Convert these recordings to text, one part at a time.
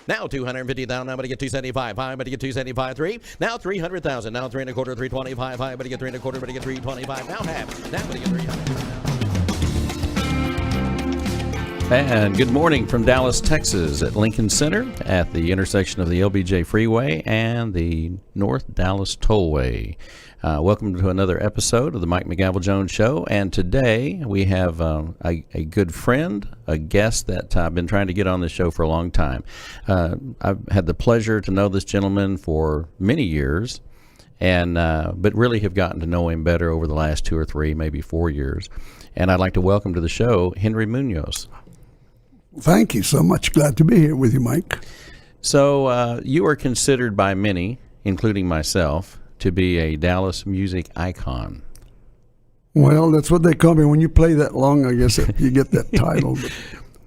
Now 250,000. Now, but to get 275. High, but to get 275. 3. Now 300,000. Now 3 1/4. 325. High, but to get 3 1/4. But to get 325. Now half. Now, but to get 300. And good morning from Dallas, Texas, at Lincoln Center at the intersection of the LBJ Freeway and the North Dallas Tollway. Welcome to another episode of the Mike McGavel Jones Show. And today we have a good friend, a guest that I've been trying to get on this show for a long time. I've had the pleasure to know this gentleman for many years, and but really have gotten to know him better over the last 2 or 3, maybe 4 years. And I'd like to welcome to the show Henry Munoz. Thank you so much. Glad to be here with you, Mike. So you are considered by many, including myself, to be a Dallas music icon. Well, that's what they call me. When you play that long, I guess you get that title. But.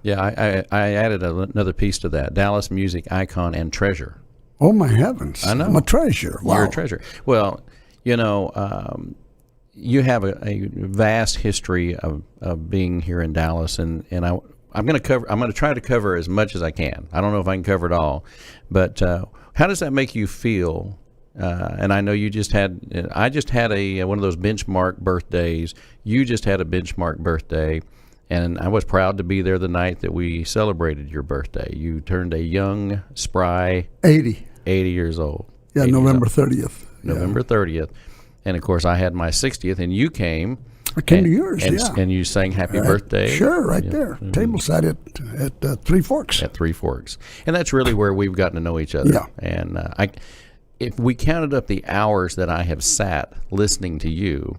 Yeah, I added another piece to that. Dallas music icon and treasure. Oh, my heavens. I know. I'm a treasure. Wow. You're a treasure. Well, you know, you have a vast history of being here in Dallas, and I'm going to try to cover as much as I can. I don't know if I can cover it all, but how does that make you feel? And I know I just had one of those benchmark birthdays. You just had a benchmark birthday, and I was proud to be there the night that we celebrated your birthday. You turned a young, spry 80 years old. Yeah, November 30th. November 30th. And of course, I had my 60th, and you came. I came to yours, and you sang happy birthday. Sure, right there. Mm-hmm. Tableside at Three Forks. At Three Forks. And that's really where we've gotten to know each other. Yeah. And if we counted up the hours that I have sat listening to you.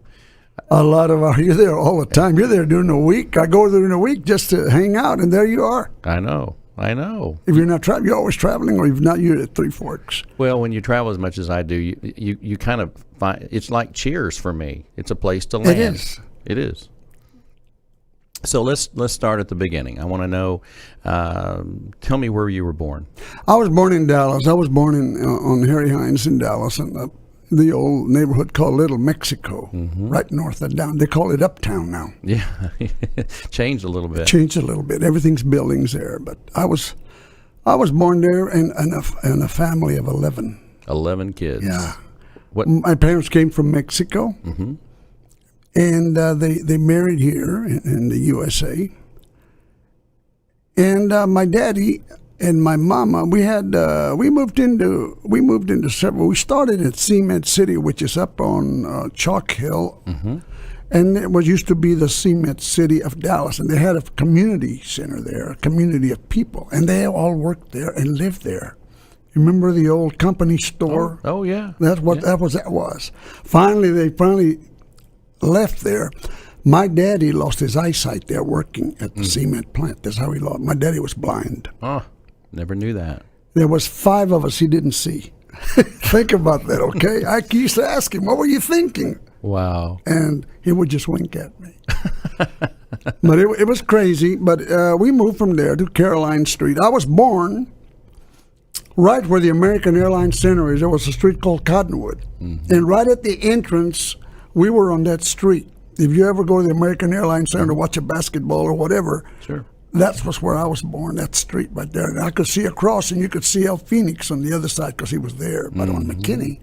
A lot of hours. You're there all the time. You're there during the week. I go there during the week just to hang out, and there you are. I know. If you're not traveling, you're always traveling, or if not, you're at Three Forks. Well, when you travel as much as I do, you kind of find, it's like Cheers for me. It's a place to land. It is. So let's start at the beginning. I want to know, tell me where you were born. I was born in Dallas. I was born on Harry Hines in Dallas, in the old neighborhood called Little Mexico, right north of down. They call it Uptown now. Yeah, changed a little bit. Everything's buildings there, but I was born there in a family of 11. 11 kids. Yeah. My parents came from Mexico. Mm-hmm. And they married here in the USA. And my daddy and my mama, we moved into several. We started at Cement City, which is up on Chalk Hill, and it used to be the Cement City of Dallas. And they had a community center there, a community of people, and they all worked there and lived there. Remember the old company store? Oh yeah. That's what that was. They left there. My daddy lost his eyesight there working at the cement plant. That's how he lost. My daddy was blind. Oh, never knew that. There was 5 of us he didn't see. Think about that, okay? I used to ask him, what were you thinking? Wow. And he would just wink at me. But it was crazy. But we moved from there to Caroline Street. I was born right where the American Airlines Center is. There was a street called Cottonwood. Mm-hmm. And right at the entrance, we were on that street. If you ever go to the American Airlines Center to watch a basketball or whatever, sure, that was where I was born, that street right there. And I could see across, and you could see El Phoenix on the other side because he was there, but on McKinney.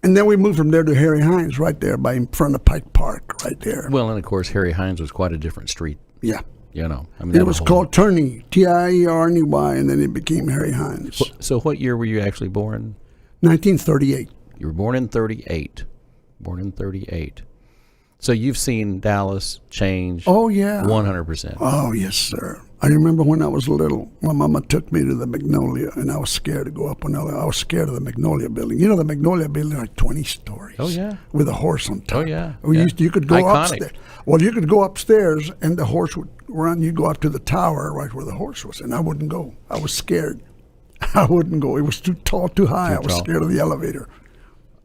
And then we moved from there to Harry Hines right there in front of Pike Park right there. Well, and of course, Harry Hines was quite a different street. Yeah. You know, I mean, it was called Trini, Tierny, and then it became Harry Hines. So what year were you actually born? 1938. You were born in 38. Born in 38. So you've seen Dallas change. Oh, yeah. 100%. Oh, yes, sir. I remember when I was little, my mama took me to the Magnolia, and I was scared to go up on I was scared of the Magnolia building. You know, the Magnolia building, like 20 stories. Oh, yeah. With a horse on top. Oh, yeah. You could go Iconic. upstairs. Well, you could go upstairs, and the horse would run. You'd go up to the tower right where the horse was, and I wouldn't go. I was scared. I wouldn't go. It was too tall, too high. I was scared of the elevator.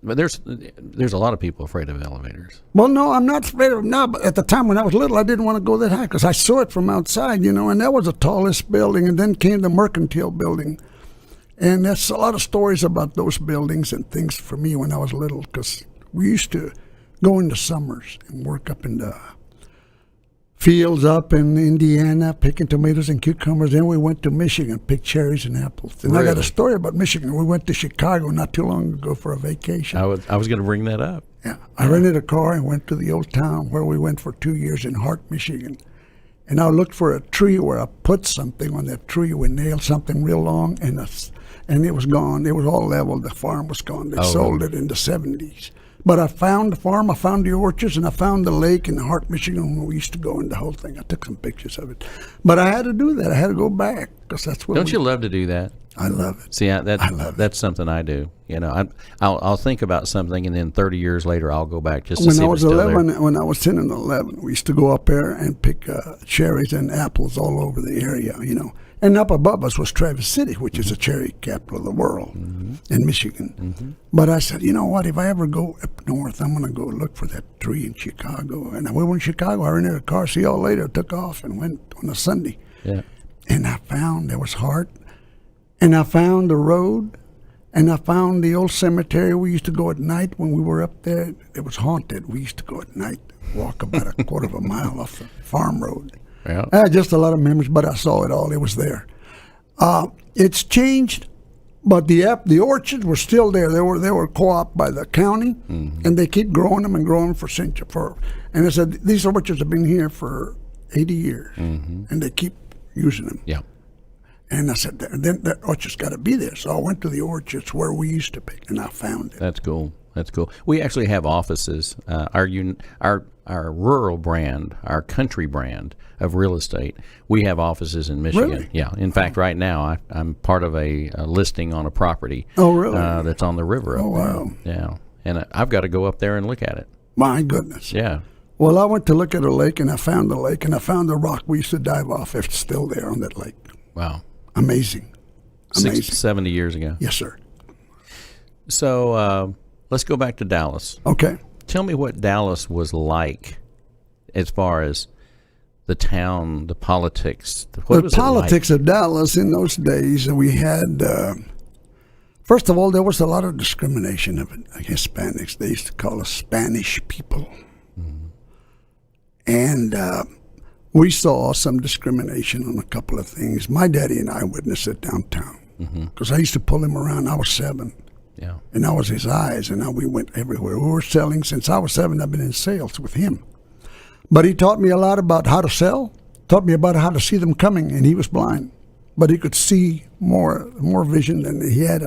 But there's a lot of people afraid of elevators. Well, no, I'm not afraid of them now, but at the time when I was little, I didn't want to go that high because I saw it from outside, and that was the tallest building, and then came the Mercantile Building. And that's a lot of stories about those buildings and things for me when I was little, because we used to go in the summers and work up in the fields up in Indiana, picking tomatoes and cucumbers. Then we went to Michigan, picked cherries and apples. And Really? I got a story about Michigan. We went to Chicago not too long ago for a vacation. I was going to bring that up. Yeah, I rented a car and went to the old town where we went for 2 years in Hart, Michigan. And I looked for a tree where I put something on that tree. We nailed something real long, and it was gone. It was all leveled. The farm was gone. They sold it in the 70s. But I found the farm, I found the orchards, and I found the lake in Hart, Michigan, where we used to go in the whole thing. I took some pictures of it. But I had to do that. I had to go back because that's what. Don't you love to do that? I love it. See, I love it. That's something I do. I'll think about something, and then 30 years later, I'll go back just to see if it's still there. When I was 10 and 11, we used to go up there and pick cherries and apples all over the area, And up above us was Traverse City, which is the cherry capital of the world, in Michigan. But I said, you know what? If I ever go up north, I'm going to go look for that tree in Chicago. And we were in Chicago. I rented a car. See y'all later. Took off and went on a Sunday. Yeah. And I found there was Hart. And I found the road. And I found the old cemetery. We used to go at night when we were up there. It was haunted. We used to go at night, walk about a quarter of a mile off the farm road. Yeah. I had just a lot of memories, but I saw it all. It was there. It's changed, but the orchards were still there. They were co-op by the county, and they keep growing them and growing for centuries. And I said, these orchards have been here for 80 years, and they keep using them. Yeah. And I said, then that orchard's got to be there. So I went to the orchards where we used to pick, and I found it. That's cool. That's cool. We actually have offices. Our rural brand, our country brand of real estate, we have offices in Michigan. Really? Yeah. In fact, right now I'm part of a listing on a property. Oh, really? That's on the river. Oh, up there. wow. Yeah. And I've got to go up there and look at it. My goodness. Yeah. Well, I went to look at a lake, and I found the lake, and I found the rock we used to dive off. It's still there on that lake. Wow. Amazing. 70 years ago. Yes, sir. So let's go back to Dallas. Okay. Tell me what Dallas was like as far as the town, the politics. What was The it like? politics of Dallas in those days, we had, first of all, there was a lot of discrimination of Hispanics. They used to call us Spanish people. And we saw some discrimination on a couple of things. My daddy and I witnessed it downtown because I used to pull him around. I was 7. Yeah. And I was his eyes, and now we went everywhere. We were selling since I was 7. I've been in sales with him. But he taught me a lot about how to sell, taught me about how to see them coming, and he was blind. But he could see more vision than he had.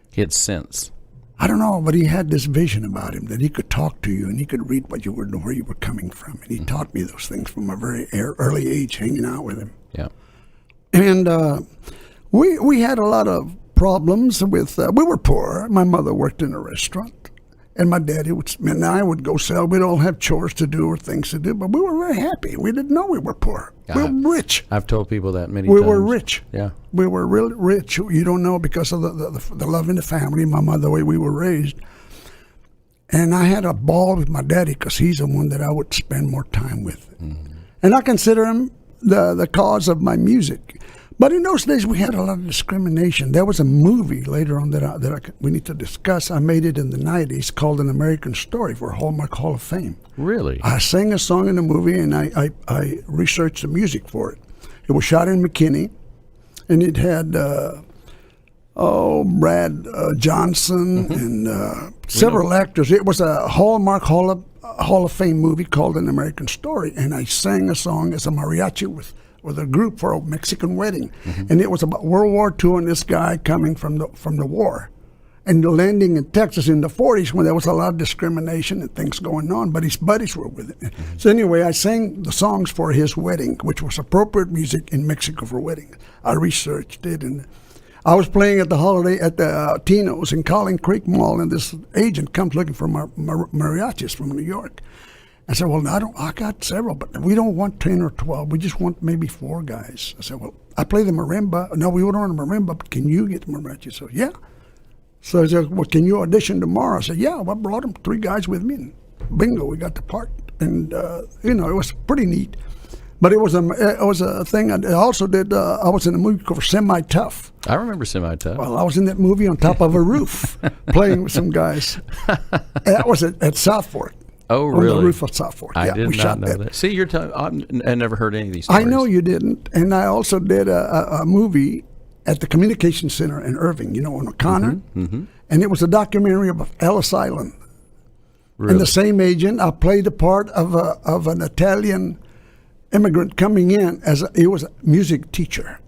He had sense. I don't know, but he had this vision about him that he could talk to you and he could read what you were, where you were coming from. And he taught me those things from a very early age, hanging out with him. Yeah. And we had a lot of problems with, we were poor. My mother worked in a restaurant, and my daddy and I would go sell. We'd all have chores to do or things to do, but we were very happy. We didn't know we were poor. We were rich. I've told people that many times. We were rich. Yeah. We were really rich. You don't know because of the love in the family, my mother, the way we were raised. And I had a ball with my daddy because he's the one that I would spend more time with. And I consider him the cause of my music. But in those days, we had a lot of discrimination. There was a movie later on that we need to discuss. I made it in the 90s called An American Story for Hallmark Hall of Fame. Really? I sang a song in the movie, and I researched the music for it. It was shot in McKinney, and it had Brad Johnson and several actors. It was a Hallmark Hall of Fame movie called An American Story, and I sang a song as a mariachi with a group for a Mexican wedding, and it was about World War II and this guy coming from the war, and landing in Texas in the 40s when there was a lot of discrimination and things going on, but his buddies were with it. So anyway, I sang the songs for his wedding, which was appropriate music in Mexico for weddings. I researched it, and I was playing at the Tino's in Collin Creek Mall, and this agent comes looking for mariachis from New York. I said, well, I got several, but we don't want 10 or 12. We just want maybe 4 guys. I said, well, I play the marimba. No, we don't want a marimba, but can you get the mariachi? So, yeah. So he said, well, can you audition tomorrow? I said, yeah. Well, I brought them 3 guys with me. And bingo, we got the part. And, it was pretty neat. But it was a thing. I also did, I was in a movie called Semi-Tough. I remember Semi-Tough. Well, I was in that movie on top of a roof playing with some guys. That was at South Fork. Oh, really? On the roof of South Fork. I Yeah, did we not shot know that. See, I never heard any of these I stories. know you didn't. And I also did a movie at the Communication Center in Irving, on O'Connor. And it was a documentary about Ellis Island. Really? And the same agent, I played the part of an Italian immigrant coming in he was a music teacher.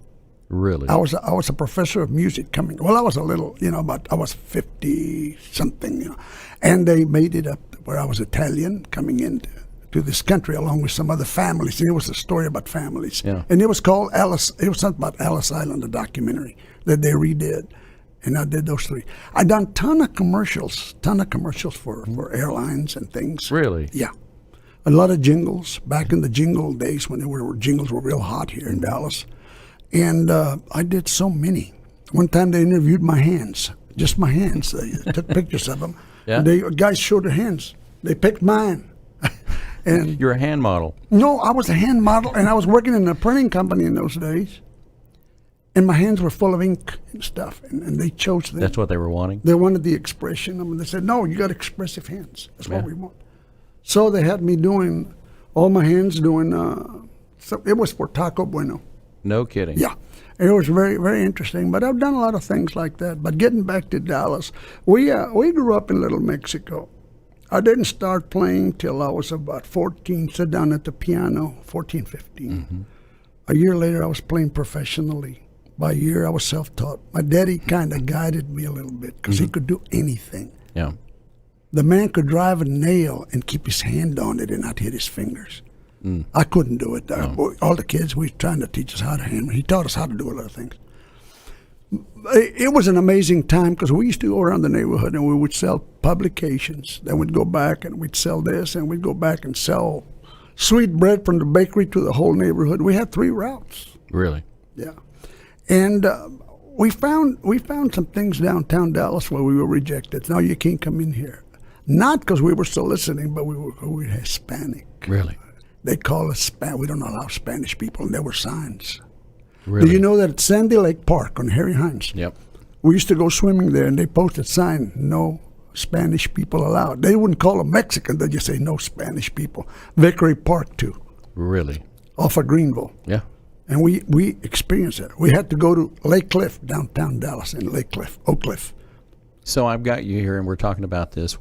Really? I was a professor of music coming. Well, I was a little, but I was 50 something, and they made it up where I was Italian coming into this country along with some other families. And it was a story about families. Yeah. And it was called Alice. It was something about Ellis Island, a documentary that they redid. And I did those 3. I done ton of commercials for airlines and things. Really? Yeah. A lot of jingles back in the jingle days when jingles were real hot here in Dallas. And I did so many. One time they interviewed my hands, just my hands. They took pictures of them. Yeah. Guys showed their hands. They picked mine. And You're a hand model. no, I was a hand model, and I was working in a printing company in those days. And my hands were full of ink and stuff, and they chose them. That's what they were wanting? They wanted the expression. I mean, they said, no, you got expressive hands. That's what Yeah. we want. So they had me doing, all my hands doing, so it was for Taco Bueno. No kidding. Yeah. It was very, very interesting. But I've done a lot of things like that. But getting back to Dallas, we grew up in Little Mexico. I didn't start playing till I was about 14, sit down at the piano, 14, 15. A year later, I was playing professionally. By a year, I was self-taught. My daddy kind of guided me a little bit because he could do anything. Yeah. The man could drive a nail and keep his hand on it and not hit his fingers. I couldn't do it. All the kids, we were trying to teach us how to hammer. He taught us how to do a lot of things. It was an amazing time because we used to go around the neighborhood and we would sell publications. Then we'd go back and we'd sell this, and we'd go back and sell sweet bread from the bakery to the whole neighborhood. We had 3 routes. Really? Yeah. And we found some things downtown Dallas where we were rejected. No, you can't come in here. Not because we were soliciting, but we were Hispanic. Really? They call us Spanish. We don't allow Spanish people, and there were signs. Really? Do you know that at Sandy Lake Park on Harry Hines? Yep. We used to go swimming there, and they posted sign, no Spanish people allowed. They wouldn't call them Mexican. They'd just say no Spanish people. Vickery Park, too, Really? off of Greenville. Yeah. And we experienced it. We had to go to Lake Cliff, downtown Dallas, in Lake Cliff, Oak Cliff. So I've got you here, and we're talking about this.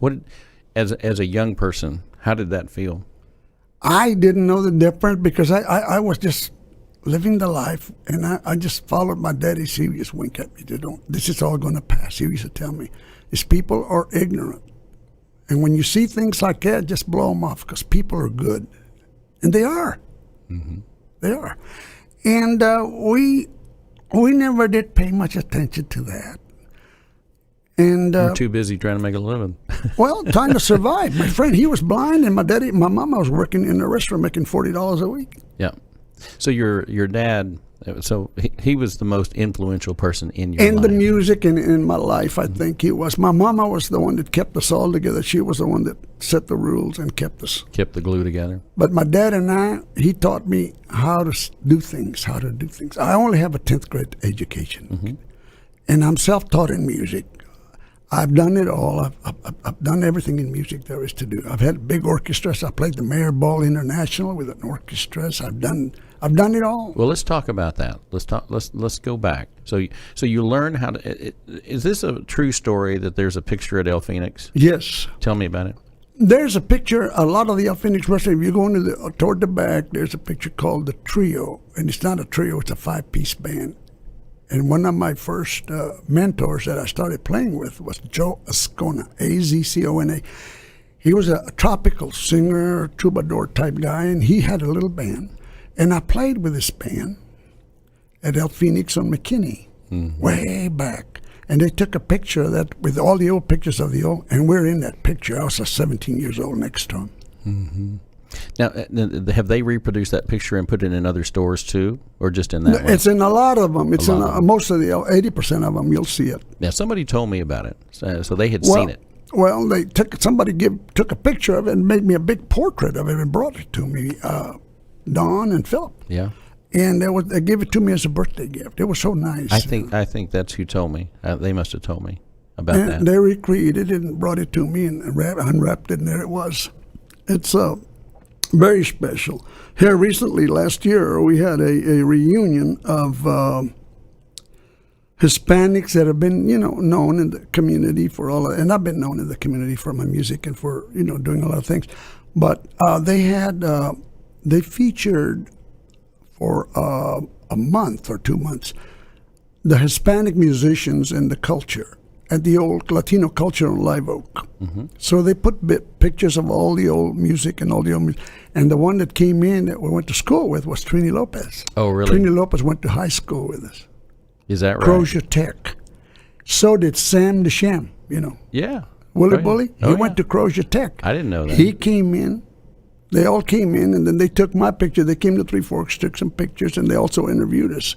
As a young person, how did that feel? I didn't know the difference because I was just living the life, and I just followed my daddy. He would just wink at me. This is all going to pass. He used to tell me, these people are ignorant. And when you see things like that, just blow them off because people are good. And they are. They are. And we never did pay much attention to that. And You're too busy trying to make a living. well, trying to survive. My friend, he was blind, and my mama was working in a restaurant making $40 a week. Yeah. So your dad, so he was the most influential person in your In life. the music and in my life, I think he was. My mama was the one that kept us all together. She was the one that set the rules and kept us. Kept the glue together. But my dad and he taught me how to do things, I only have a 10th grade education. And I'm self-taught in music. I've done it all. I've done everything in music there is to do. I've had big orchestras. I played the Mayor Ball International with an orchestra. I've done it all. Well, let's talk about that. Let's go back. So you learn how to. Is this a true story that there's a picture at El Phoenix? Yes. Tell me about it. There's a picture, a lot of the El Phoenix restaurant, if you go toward the back, there's a picture called the Trio. And it's not a trio, it's a 5-piece band. And one of my first mentors that I started playing with was Joe Azcona, Azcona. He was a tropical singer, troubadour type guy, and he had a little band. And I played with this band at El Phoenix on McKinney, way back. And they took a picture of that with all the old pictures of and we're in that picture. I was 17 years old next to him. Now, have they reproduced that picture and put it in other stores too, or just in that one? It's in a lot of them. It's in most of the 80% of them. You'll see it. Yeah, somebody told me about it, so they had seen it. Well, they took a picture of it and made me a big portrait of it and brought it to me, Don and Philip. Yeah. And they gave it to me as a birthday gift. It was so nice. I think that's who told me. They must have told me about that. They recreated it and brought it to me and unwrapped it, and there it was. It's very special. Here recently, last year, we had a reunion of Hispanics that have been, known in the community for and I've been known in the community for my music and for, doing a lot of things. But they featured for a month or 2 months the Hispanic musicians and the culture at the old Latino Culture on Live Oak. Mm-hmm. So they put pictures of all the old music and all the old music. And the one that came in that we went to school with was Trini Lopez. Oh, really? Trini Lopez went to high school with us. Is that right? Crozier Tech. So did Sam DeSham, Yeah. Willie Bully. He went to Crozier Tech. I didn't know that. He came in. They all came in, and then they took my picture. They came to Three Forks, took some pictures, and they also interviewed us.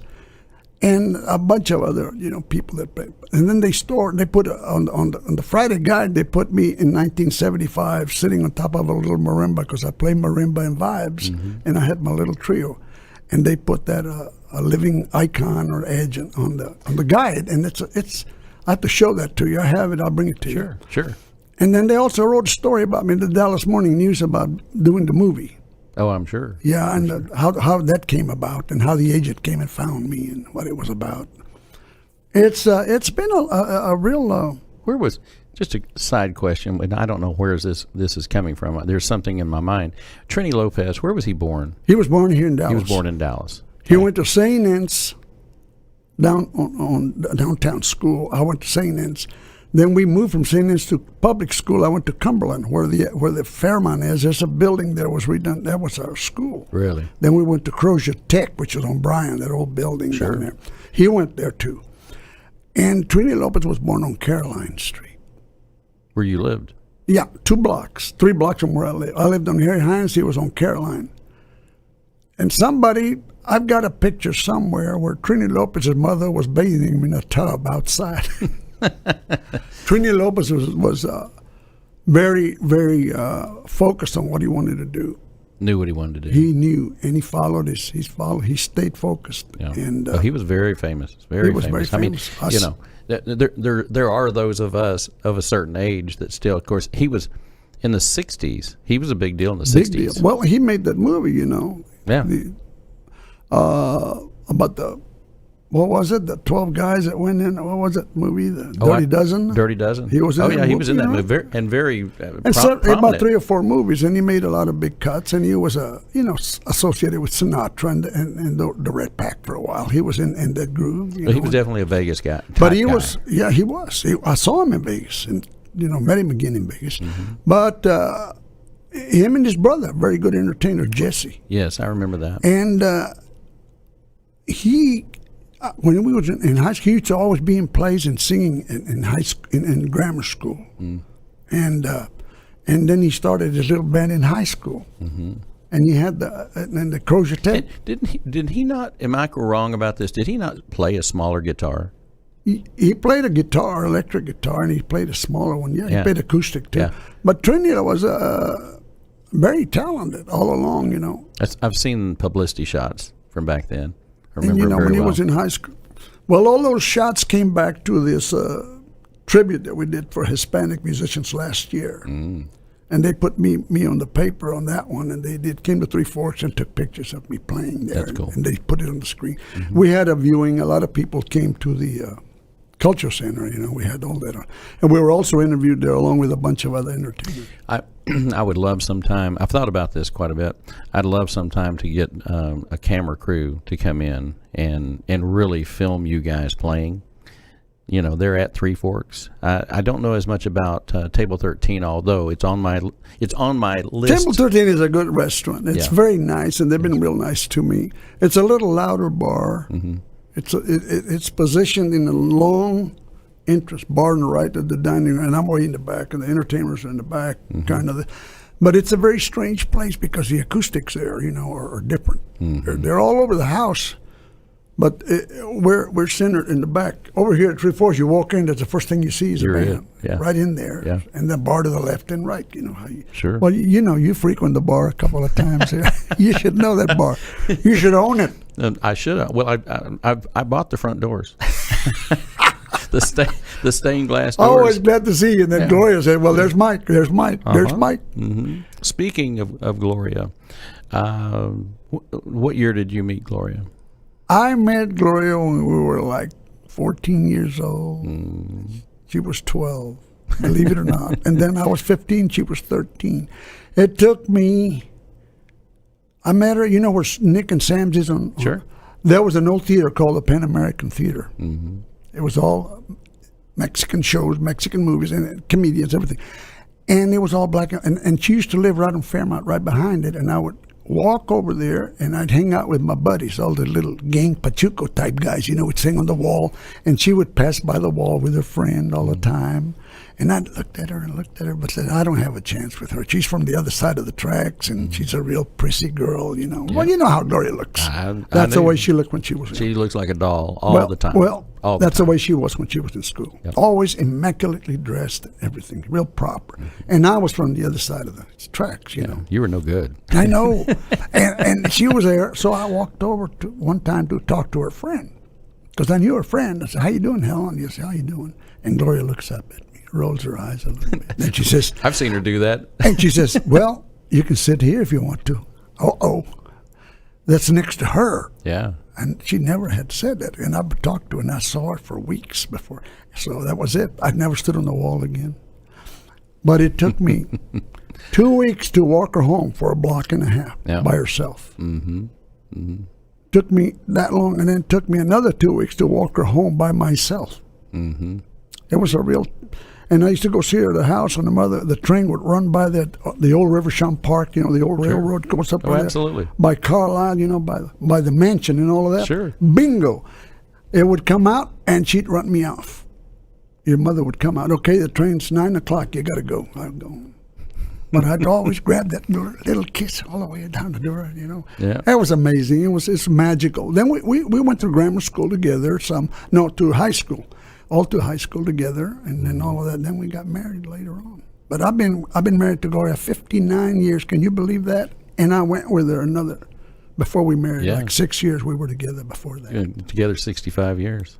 And a bunch of other, people that played. And then they put on the Friday Guide, they put me in 1975 sitting on top of a little marimba because I play marimba and vibes, and I had my little trio. And they put that a living icon or edge on the guide, and it's. I have to show that to you. I have it. I'll bring it to you. Sure. And then they also wrote a story about me in the Dallas Morning News about doing the movie. Oh, I'm sure. Yeah, and how that came about and how the agent came and found me and what it was about. It's been a real. Where was, just a side question, and I don't know where this is coming from. There's something in my mind. Trini Lopez, where was he born? He was born here in Dallas. He was born in Dallas. He went to St. Anne's down on downtown school. I went to St. Anne's. Then we moved from St. Anne's to public school. I went to Cumberland, where the Fairmont is. There's a building that was redone. That was our school. Really? Then we went to Crozier Tech, which is on Bryan, that old building down there. He went there too. And Trini Lopez was born on Caroline Street. Where you lived? Yeah, 3 blocks from where I lived. I lived on Harry Hines. He was on Caroline. And I've got a picture somewhere where Trini Lopez's mother was bathing him in a tub outside. Trini Lopez was very, very focused on what he wanted to do. Knew what he wanted to do. He knew, and he followed he stayed focused. Yeah. And he was very famous. Very famous. Very famous. I mean, there are those of us of a certain age that still, of course, he was in the 60s. He was a big deal in the 60s. Deal. Well, he made that movie, Yeah. About what was it? The 12 guys that went in. What was that movie? The Dirty Dozen. Dirty Dozen. He was in. that he movie, was in that movie, and very prominent. About 3 or 4 movies, and he made a lot of big cuts. And he was associated with Sinatra and the Red Pack for a while. He was in that groove. He was definitely a Vegas guy. But he was. Yeah, he was. I saw him in Vegas, and met him again in Vegas. Mm-hmm. But him and his brother, very good entertainer, Jesse. Yes, I remember that. And he. When we was in high school, he used to always be in plays and singing in high school, in grammar school, and then he started his little band in high school, and he had the Crozier Tech. Did he not? Am I wrong about this? Did he not play a smaller guitar? He played a guitar, electric guitar, and he played a smaller one. Yeah, he played acoustic too. Yeah. But Trini was very talented all along. I've seen publicity shots from back then. And when he was in high school, well, all those shots came back to this tribute that we did for Hispanic musicians last year, and they put me on the paper on that one, and they came to Three Forks and took pictures of me playing there. That's cool. And they put it on the screen. Mm-hmm. We had a viewing. A lot of people came to the Culture Center. We had all that on, and we were also interviewed there along with a bunch of other entertainers. I would love sometime. I've thought about this quite a bit. I'd love sometime to get a camera crew to come in and really film you guys playing. They're at Three Forks. I don't know as much about Table 13, although it's on my list. Table 13 is a good restaurant. It's very nice, and they've been real nice to me. It's a little louder bar. Mm-hmm. It's positioned in a long entrance bar on the right of the dining room, and I'm way in the back, and the entertainers are in the back, kind of. But it's a very strange place because the acoustics there, are different. They're all over the house, but we're centered in the back. Over here at 3/4, you walk in, that's the first thing you see is a band, right in there, and the bar to the left and right. How you. Sure. Well, you frequent the bar a couple of times. You should know that bar. You should own it. I should. Well, I bought the front doors. The stained glass doors. Always glad to see you. And then Gloria said, well, there's Mike. There's Mike. There's Mike. Mm-hmm. Speaking of Gloria, what year did you meet Gloria? I met Gloria when we were like 14 years old. She was 12, believe it or not. And then I was 15. She was 13. It took me... I met her, where Nick and Sam's is on... Sure. There was an old theater called the Pan American Theater. Mm-hmm. It was all Mexican shows, Mexican movies, and comedians, everything. And it was all black. And she used to live right on Fairmount, right behind it. And I would walk over there, and I'd hang out with my buddies, all the little gang Pachuco type guys, would sing on the wall. And she would pass by the wall with her friend all the time. And I looked at her, but said, I don't have a chance with her. She's from the other side of the tracks, and she's a real prissy girl, Well, you know how Gloria looks. That's the way she looked when she was She looks like a doll all the time. Well, that's the way she was when she was in school. Yep. Always immaculately dressed and everything, real proper. And I was from the other side of the tracks, You were no good. I know. and she was there, so I walked over one time to talk to her friend. Because I knew her friend. I said, how you doing, Helen? She said, how you doing? And Gloria looks up at me, rolls her eyes a little bit. And she says... I've seen her do that. And she says, well, you can sit here if you want to. Uh-oh. That's next to her. Yeah. And she never had said that. And I talked to her, and I saw her for weeks before. So that was it. I never stood on the wall again. But it took me 2 weeks to walk her home for a block and a half by herself. Mm-hmm. Mm-hmm. Took me that long, and then it took me another 2 weeks to walk her home by myself. Mm-hmm. It was a real... And I used to go see her at the house, and the train would run by the old Riversham Park, the old railroad goes up by absolutely. By Carlisle, by the mansion and all of that. Sure. Bingo. It would come out, and she'd run me off. Your mother would come out. Okay, the train's 9 o'clock. You got to go. I'd go. But I'd always grab that little kiss all the way down the door, Yeah. That was amazing. It's magical. Then we went to grammar school together, to high school. All to high school together, and then all of that. Then we got married later on. But I've been married to Gloria 59 years. Can you believe that? And I went with her before we married, like 6 years we were together before that. You're together 65 years.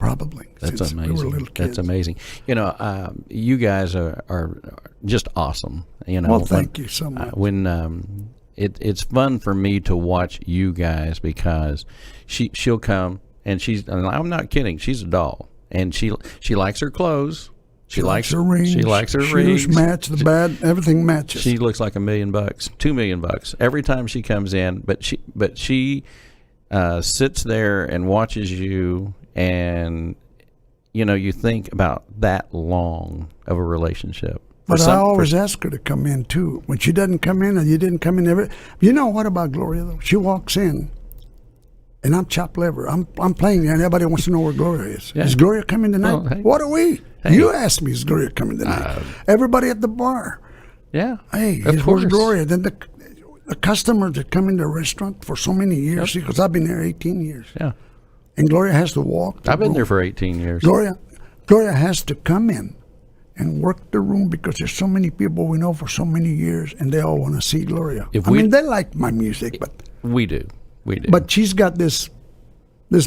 Probably. That's amazing. We were little kids. That's amazing. You guys are just awesome. Well, thank you so much. When it's fun for me to watch you guys because she'll come and I'm not kidding. She's a doll. And she likes her clothes. She likes her rings. She likes her shoes rings. Match the bad. Everything matches. She looks like $1 million, $2 million every time she comes in. But she sits there and watches you, and you think about that long of a relationship. But I always ask her to come in too. When she doesn't come in, and you didn't come in, what about Gloria though? She walks in. And I'm chopped liver. I'm playing, and everybody wants to know where Gloria is. Yeah. Is Gloria coming tonight? Oh, hey. What are we? Hey. You asked me, is Gloria coming tonight? Everybody at the bar. Yeah. Hey, where's Gloria? Then the customers that come in the restaurant for so many years, because I've been there 18 years. Yeah. And Gloria has to walk. I've been there for 18 years. Gloria has to come in and work the room because there's so many people we know for so many years, and they all want to see Gloria. They like my music, but... We do. But she's got this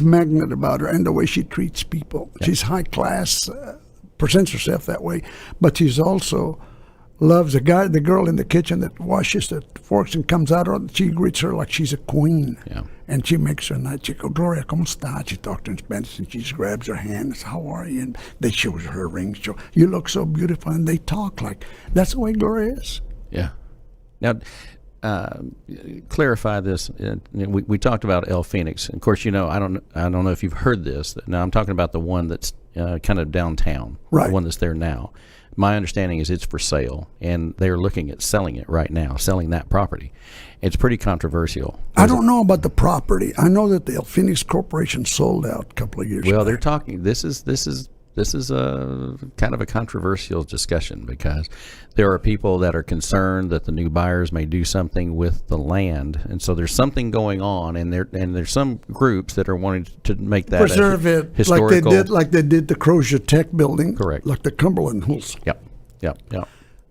magnet about her and the way she treats people. Yeah. She's high class, presents herself that way, but she's also loves the girl in the kitchen that washes the forks and comes out. She greets her like she's a queen. Yeah. And she makes her night. She goes, Gloria, ¿cómo está? She talks to her in Spanish, and she just grabs her hand and says, how are you? And they show her rings. You look so beautiful. And they talk like, that's the way Gloria is. Yeah. Now, clarify this. We talked about El Phoenix. Of course, I don't know if you've heard this. Now I'm talking about the one that's kind of downtown, right? The one that's there now. My understanding is it's for sale, and they're looking at selling it right now, selling that property. It's pretty controversial. I don't know about the property. I know that the El Phoenix Corporation sold out a couple of years ago. Well, they're talking. This is This is a kind of a controversial discussion because there are people that are concerned that the new buyers may do something with the land, and so there's something going on, and there's some groups that are wanting to make that preserve it historical. like they did the Crozier Tech building, Correct, like the Cumberland Hills. Yep.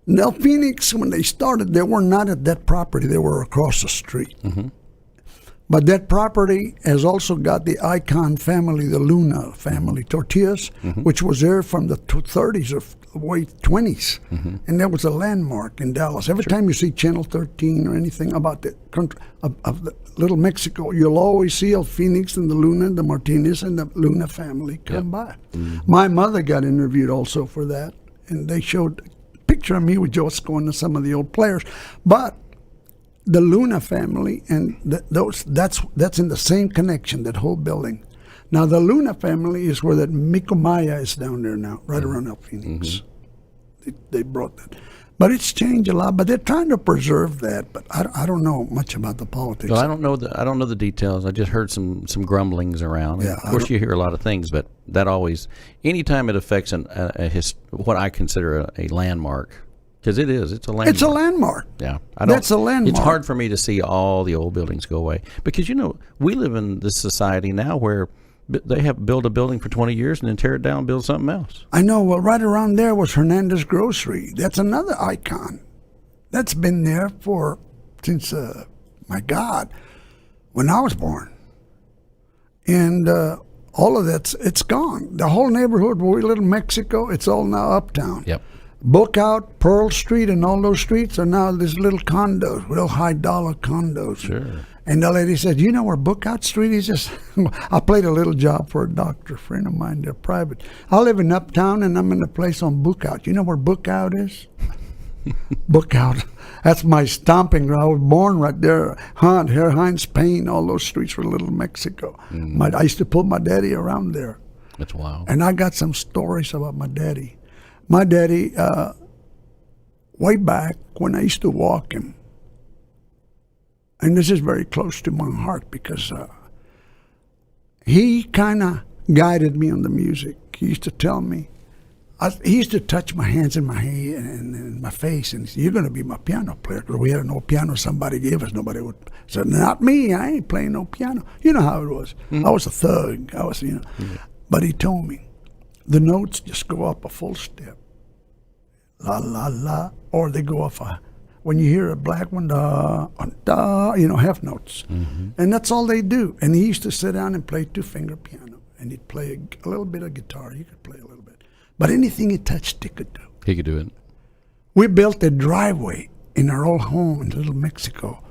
Now, Phoenix, when they started, they were not at that property; they were across the street. Mm-hmm. But that property has also got the icon family, the Luna family, Tortillas, which was there from the 30s or late 20s. And that was a landmark in Dallas. Every time you see Channel 13 or anything about the country of the Little Mexico, you'll always see El Phoenix and the Luna, the Martinez and the Luna family come by. My mother got interviewed also for that, and they showed a picture of me with Josco and some of the old players. But the Luna family and that's in the same connection, that whole building. Now the Luna family is where that Micomaya is down there now, right around El Phoenix. They brought that, but it's changed a lot. But they're trying to preserve that. But I don't know much about the politics. Well, I don't know the details. I just heard some grumblings around. Yeah, of course, you hear a lot of things, but that always, anytime it affects what I consider a landmark. Because it's a landmark. It's a landmark. Yeah. That's a landmark. It's hard for me to see all the old buildings go away. Because, we live in this society now where they have built a building for 20 years and then tear it down and build something else. I know. Well, right around there was Hernandez Grocery. That's another icon. That's been there since, my God, when I was born. And all of it's gone. The whole neighborhood where we live in Mexico, it's all now uptown. Yep. Bookout, Pearl Street, and all those streets are now these little condos, real high-dollar condos. Sure. And the lady said, "You know where Bookout Street is?" Just I played a little job for a doctor friend of mine. They're private. I live in Uptown, and I'm in a place on Bookout. You know where Bookout is? Bookout. That's my stomping ground. I was born right there. Hines Payne, all those streets were Little Mexico. I used to pull my daddy around there. That's wild. And I got some stories about my daddy. My daddy, way back when I used to walk him, and this is very close to my heart because he kind of guided me on the music. He used to tell me, he used to touch my hands and my head and my face, and he said, "You're going to be my piano player." Because we had an old piano somebody gave us. Nobody would say, "Not me, I ain't playing no piano." You know how it was. I was a thug. I was, But he told me, the notes just go up a full step. La, la, la. Or they go off when you hear a black one, da, da, half notes. And that's all they do. And he used to sit down and play two-finger piano. And he'd play a little bit of guitar. He could play a little bit. But anything he touched, he could do. He could do it. We built a driveway in our old home in Little Mexico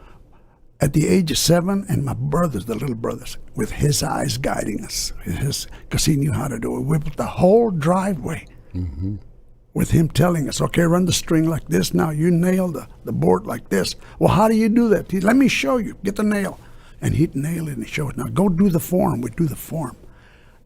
at the age of 7, and my brothers, the little brothers, with his eyes guiding us, because he knew how to do it. We built the whole driveway with him telling us, "Okay, run the string like this. Now you nail the board like this." "Well, how do you do that?" "Let me show you. Get the nail." And he'd nail it and show it. "Now go do the form." We'd do the form.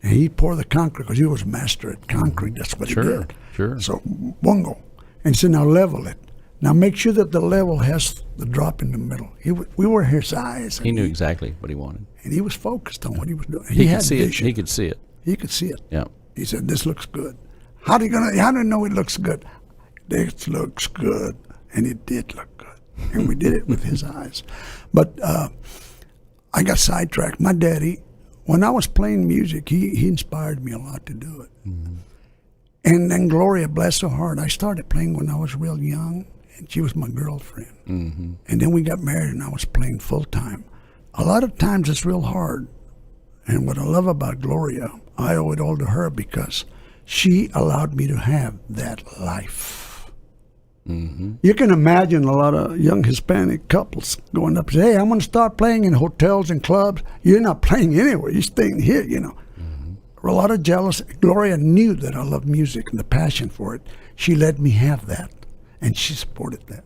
And he'd pour the concrete, because he was a master at concrete. That's what he did. Sure. So, bungo. And he said, "Now level it. Now make sure that the level has the drop in the middle." We were his eyes. He knew exactly what he wanted. And he was focused on what he was doing. He had could see vision. it. He could see it. He could see it. Yeah. He said, "This looks good." How do you know it looks good? This looks good. And it did look good. And we did it with his eyes. But I got sidetracked. My daddy, when I was playing music, he inspired me a lot to do it. And then Gloria, bless her heart, I started playing when I was real young. And she was my girlfriend. And then we got married, and I was playing full-time. A lot of times it's real hard. And what I love about Gloria, I owe it all to her, because she allowed me to have that life. You can imagine a lot of young Hispanic couples going up and say, "Hey, I'm going to start playing in hotels and clubs." You're not playing anywhere. You're staying here, A lot of jealous. Gloria knew that I loved music and the passion for it. She let me have that. And she supported that.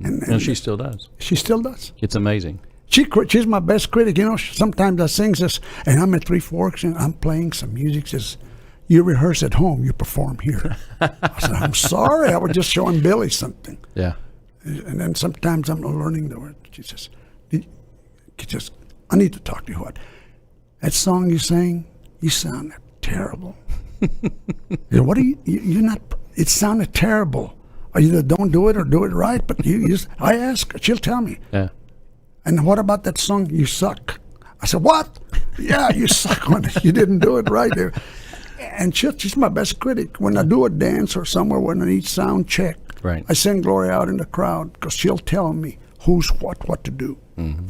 And she still does. She still does. It's amazing. She's my best critic. Sometimes I sing this, and I'm at Three Forks, and I'm playing some music. Says, "You rehearse at home, you perform here." I said, "I'm sorry, I was just showing Billy something." Yeah. And then sometimes I'm not learning the words. She says, "I need to talk to you. What? That song you sang, you sound terrible." What are you're not, it sounded terrible. Either don't do it or do it right, but I ask her, she'll tell me. Yeah. And what about that song, You Suck? I said, what? Yeah, you suck on it. You didn't do it right there. And she's my best critic. When I do a dance or somewhere when I need sound check, Right. I send Gloria out in the crowd because she'll tell me who's what to do.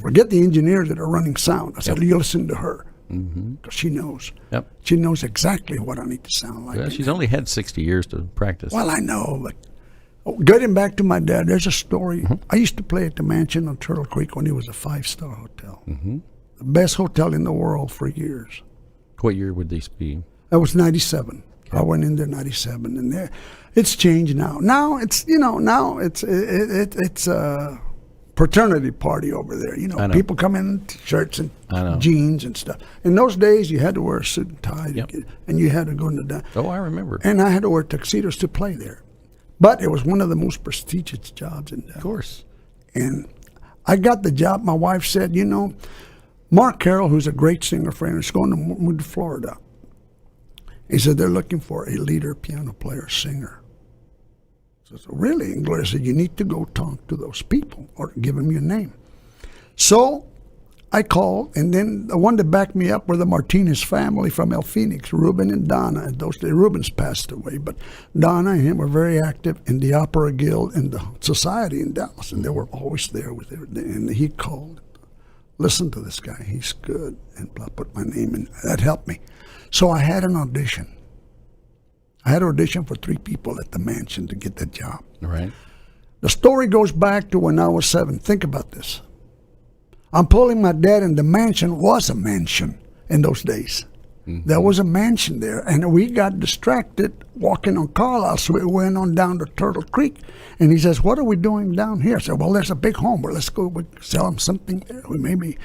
Forget the engineers that are running sound. I said, you listen to her because she knows. Yep. She knows exactly what I need to sound like. Well, she's only had 60 years to practice. Well, I know, but getting back to my dad, there's a story. I used to play at the Mansion on Turtle Creek when it was a 5-star hotel. The best hotel in the world for years. What year would these be? That was 97. Okay. I went in there 97, and there, it's changed now. Now it's it's a fraternity party over there. People come in shirts and jeans and stuff. In those days, you had to wear a suit and tie, and you had to go into the. Oh, I remember. And I had to wear tuxedos to play there, but it was one of the most prestigious jobs in Dallas. Of course. And I got the job. My wife said, Mark Carroll, who's a great singer friend, is going to move to Florida. He said, they're looking for a leader, piano player, singer. I said, really? And Gloria said, you need to go talk to those people or give them your name. So I called, and then the one that backed me up were the Martinez family from El Phoenix, Ruben and Donna. And those days, Ruben's passed away, but Donna and him were very active in the Opera Guild and the society in Dallas, and they were always there with everything. And he called, listen to this guy, he's good, and I put my name in. That helped me. So I had an audition. I had an audition for 3 people at the Mansion to get the job. Right. The story goes back to when I was 7. Think about this. I'm pulling my dad, and the Mansion was a mansion in those days. There was a mansion there, and we got distracted walking on Carlisle, so we went on down to Turtle Creek. And he says, what are we doing down here? I said, well, there's a big home, but let's go sell him something there. We maybe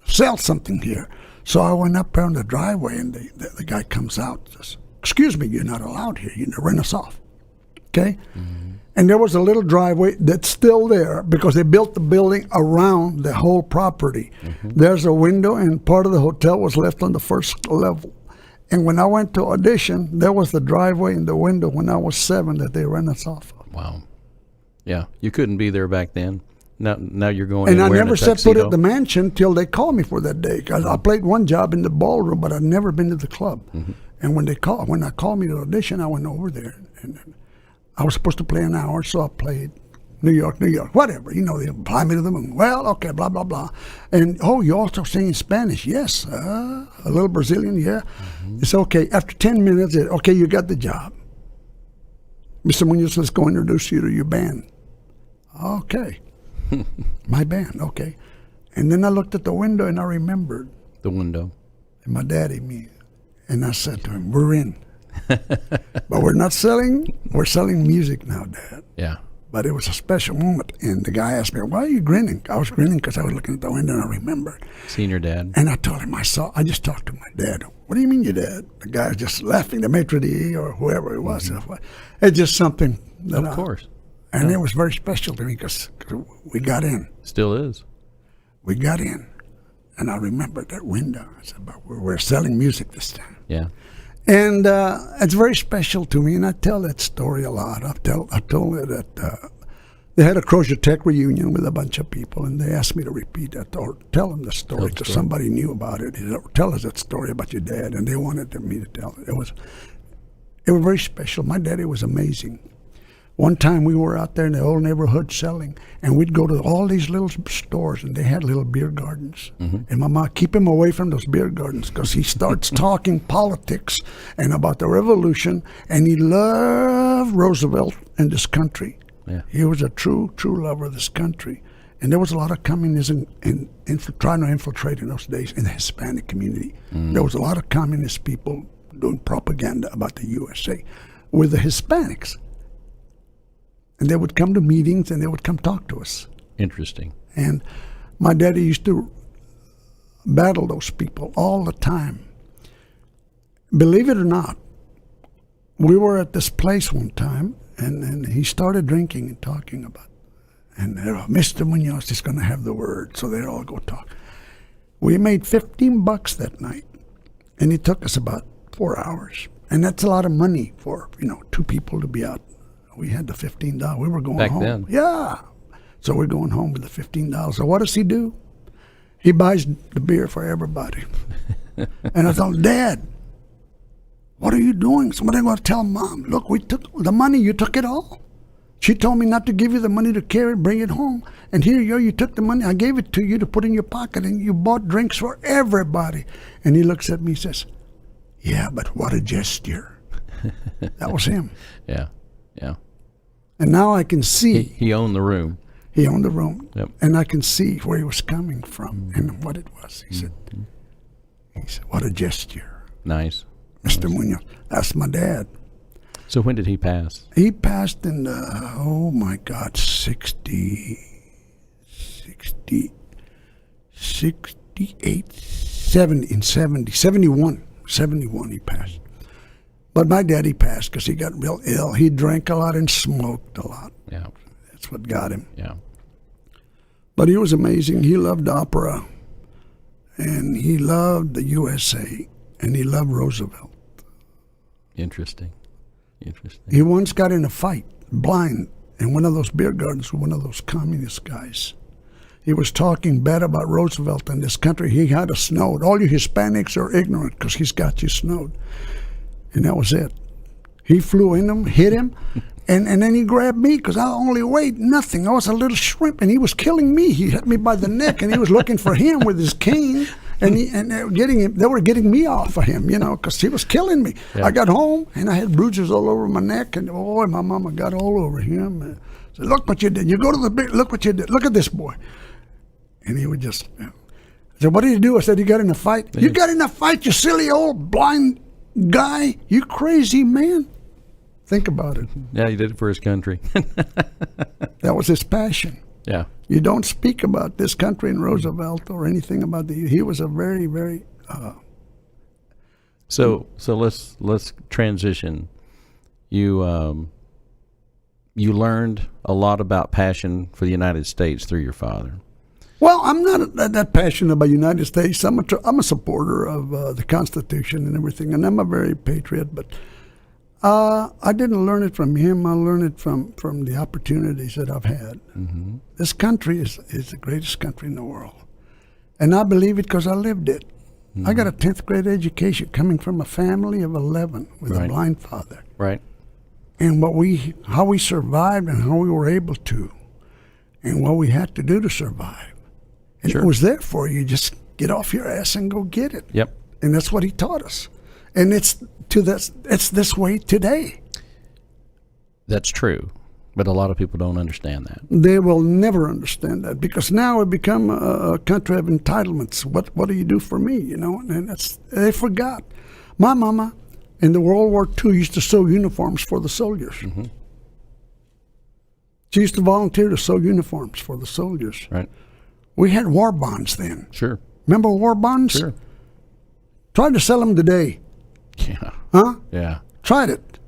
sell something here. So I went up there on the driveway, and the guy comes out and says, excuse me, you're not allowed here. You need to rent us off. Okay? And there was a little driveway that's still there because they built the building around the whole property. There's a window, and part of the hotel was left on the first level. And when I went to audition, there was the driveway and the window when I was 7 that they rent us off of. Wow. Yeah, you couldn't be there back then. Now you're going and in I wearing never a set tuxedo. foot at the Mansion till they called me for that day. Cause I played one job in the ballroom, but I'd never been to the club. And when they called me to audition, I went over there. And I was supposed to play an hour, so I played New York, whatever. They fly me to the moon. Well, okay, blah, blah, blah. And, you also sing in Spanish? Yes. A little Brazilian, yeah. It's okay. After 10 minutes, okay, you got the job. Mr. Munoz, let's go introduce you to your band. Okay. My band, okay. And then I looked at the window, and I remembered. The window. And my daddy, me. And I said to him, we're in. But we're not selling. We're selling music now, Dad. Yeah. But it was a special moment. And the guy asked me, why are you grinning? I was grinning because I was looking at the window, and I remembered. Seeing your dad. And I told him I just talked to my dad. What do you mean your dad? The guy was just laughing, the maitre d' or whoever it was. It's just something that Of course. And it was very special to me because we got in. Still is. We got in. And I remembered that window. I said, but we're selling music this time. Yeah. And it's very special to me, and I tell that story a lot. I told it at they had a Crozier Tech reunion with a bunch of people, and they asked me to repeat that or tell them the story because somebody knew about it. He said, tell us that story about your dad, and they wanted me to tell it. It was very special. My daddy was amazing. One time we were out there in the old neighborhood selling, and we'd go to all these little stores, and they had little beer gardens. And my mom, keep him away from those beer gardens because he starts talking politics and about the revolution, and he loved Roosevelt and this country. Yeah. He was a true lover of this country. And there was a lot of communism in trying to infiltrate in those days in the Hispanic community. There was a lot of communist people doing propaganda about the USA with the Hispanics. And they would come to meetings, and they would come talk to us. Interesting. And my daddy used to battle those people all the time. Believe it or not, we were at this place one time, and he started drinking and talking about it. And Mr. Munoz is going to have the word, so they'd all go talk. We made $15 that night, and it took us about 4 hours. And that's a lot of money for, two people to be out. We had the $15. We were going Back home. then. Yeah. So we're going home with the $15. So what does he do? He buys the beer for everybody. And I thought, Dad, what are you doing? Somebody going to tell Mom, look, we took the money, you took it all. She told me not to give you the money to carry it, bring it home. And here you go, you took the money, I gave it to you to put in your pocket, and you bought drinks for everybody. And he looks at me and says, yeah, but what a gesture. That was him. Yeah. And now I can see. He owned the room. He owned the room. Yep. And I can see where he was coming from and what it was. He said, what a gesture. Nice. Mr. Munoz, that's my dad. So when did he pass? He passed in, 68, 70, in 70, 71 he passed. But my daddy passed because he got real ill. He drank a lot and smoked a lot. Yeah. That's what got him. Yeah. But he was amazing. He loved opera, and he loved the USA, and he loved Roosevelt. Interesting. He once got in a fight, blind, in one of those beer gardens with one of those communist guys. He was talking bad about Roosevelt in this country. He had us snowed. All you Hispanics are ignorant because he's got you snowed. And that was it. He flew in him, hit him, and then he grabbed me because I only weighed nothing. I was a little shrimp, and he was killing me. He hit me by the neck, and he was looking for him with his cane, and they were getting me off of him, because he was killing me. Yeah. I got home, and I had bruises all over my neck, and boy, my mama got all over him. Said, look what you did. You go to the big, look what you did. Look at this boy. And he would just, I said, what did he do? I said, he got in a fight. You got in a fight, you silly old blind guy. You crazy man. Think about it. Yeah, he did it for his country. That was his passion. Yeah. You don't speak about this country and Roosevelt or anything about he was a very, very. So let's transition. You learned a lot about passion for the United States through your father. Well, I'm not that passionate about the United States. I'm a supporter of the Constitution and everything, and I'm a very patriot. But I didn't learn it from him. I learned it from the opportunities that I've had. Mm-hmm. This country is the greatest country in the world, and I believe it because I lived it. Mm-hmm. I got a 10th grade education coming from a family of 11 with a blind father. Right. And how we survived and how we were able to, and what we had to do to survive. And It was there for you. Just get off your ass and go get it. Yep. And that's what he taught us. And it's this way today. That's true. But a lot of people don't understand that. They will never understand that because now it become a country of entitlements. What do you do for me? And they forgot. My mama in the World War II used to sew uniforms for the soldiers. Mm-hmm. She used to volunteer to sew uniforms for the soldiers. Right. We had war bonds then. Sure. Remember war bonds? Sure. Tried to sell them today. Yeah. Huh? Yeah. Tried it.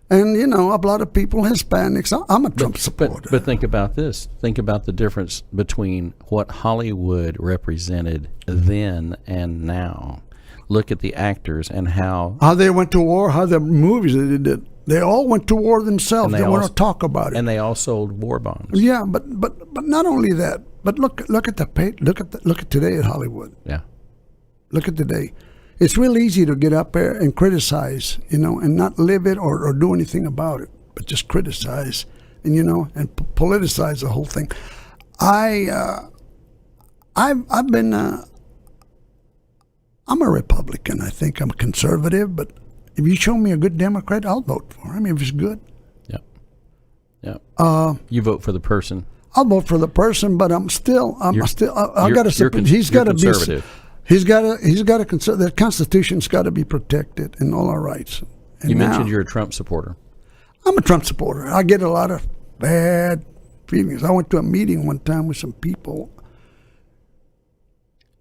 And, a lot of people, Hispanics, I'm a Trump supporter. But think about this. Think about the difference between what Hollywood represented then and now. Look at the actors and how they went to war, how the movies they did. They all went to war themselves. They want to talk about it. And they all sold war bonds. Yeah, but not only that. But look at today at Hollywood. Yeah. Look at today. It's real easy to get up there and criticize, and not live it or do anything about it, but just criticize and politicize the whole thing. I've been I'm a Republican. I think I'm a conservative, but if you show me a good Democrat, I'll vote for him if he's good. Yep. You vote for the person. I'll vote for the person, but I got to support. He's got to be. He's got to. The Constitution's got to be protected and all our rights. And you mentioned you're a Trump supporter. I'm a Trump supporter. I get a lot of bad feelings. I went to a meeting one time with some people,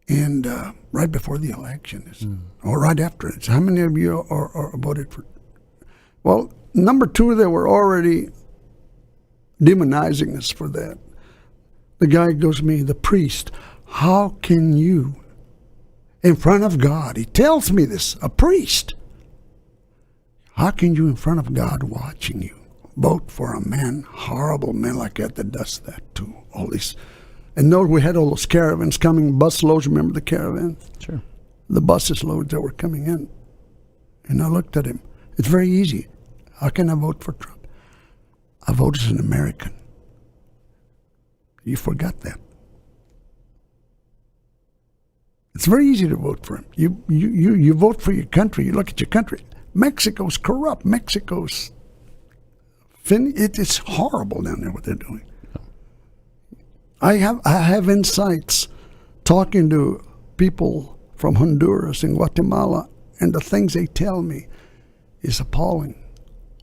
and right before the election, or right after it. How many of you are voted for? Well, number two, they were already demonizing us for that. The guy goes to me, the priest, how can you, in front of God, he tells me this, a priest, How can you, in front of God watching you, vote for a man, horrible man like that does that to all these? And note we had all those caravans coming, bus loads. Remember the caravans? Sure. The buses loads that were coming in. And I looked at him. It's very easy. How can I vote for Trump? I vote as an American. You forgot that. It's very easy to vote for him. You vote for your country. You look at your country. Mexico's corrupt. Mexico's... It's horrible down there what they're doing. I have insights talking to people from Honduras and Guatemala, and the things they tell me is appalling.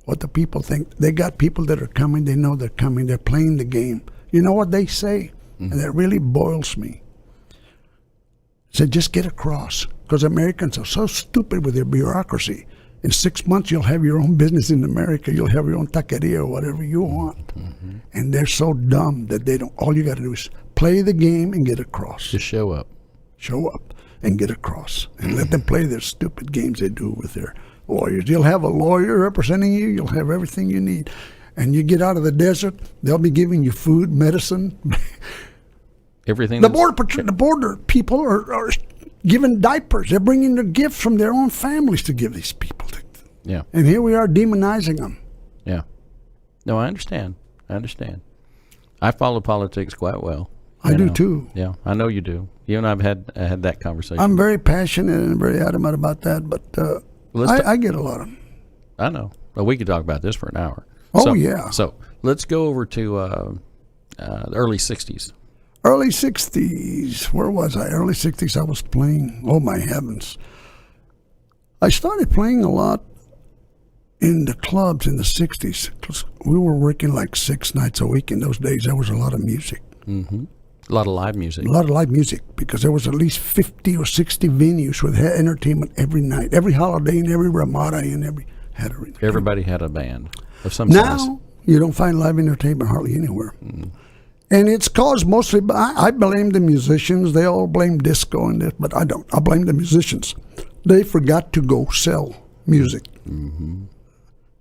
What the people think. They got people that are coming. They know they're coming. They're playing the game. You know what they say? And that really boils me. Say, just get across. Because Americans are so stupid with their bureaucracy. In 6 months, you'll have your own business in America. You'll have your own taqueria or whatever you want. And they're so dumb that they don't. All you got to do is play the game and get across. Just show up. Show up and get across. And let them play their stupid games they do with their lawyers. You'll have a lawyer representing you. You'll have everything you need. And you get out of the desert, they'll be giving you food, medicine. Everything. The border people are giving diapers. They're bringing their gifts from their own families to give these people. Yeah. And here we are demonizing them. Yeah. No, I understand. I follow politics quite well. I do too. Yeah, I know you do. You and I have had that conversation. I'm very passionate and very adamant about that, but I get a lot of them. I know. Well, we could talk about this for an hour. Oh, yeah. So let's go over to the early 60s. Early 60s. Where was I? Early 60s I was playing. Oh, my heavens. I started playing a lot in the clubs in the 60s because we were working like 6 nights a week. In those days, there was a lot of music. Mm-hmm. A lot of live music. A lot of live music because there was at least 50 or 60 venues with entertainment every night, every holiday, and every Ramada, and everybody had a band of some size. size. Now, you don't find live entertainment hardly anywhere. And it's caused mostly, I blame the musicians. They all blame disco and this, but I don't. I blame the musicians. They forgot to go sell music.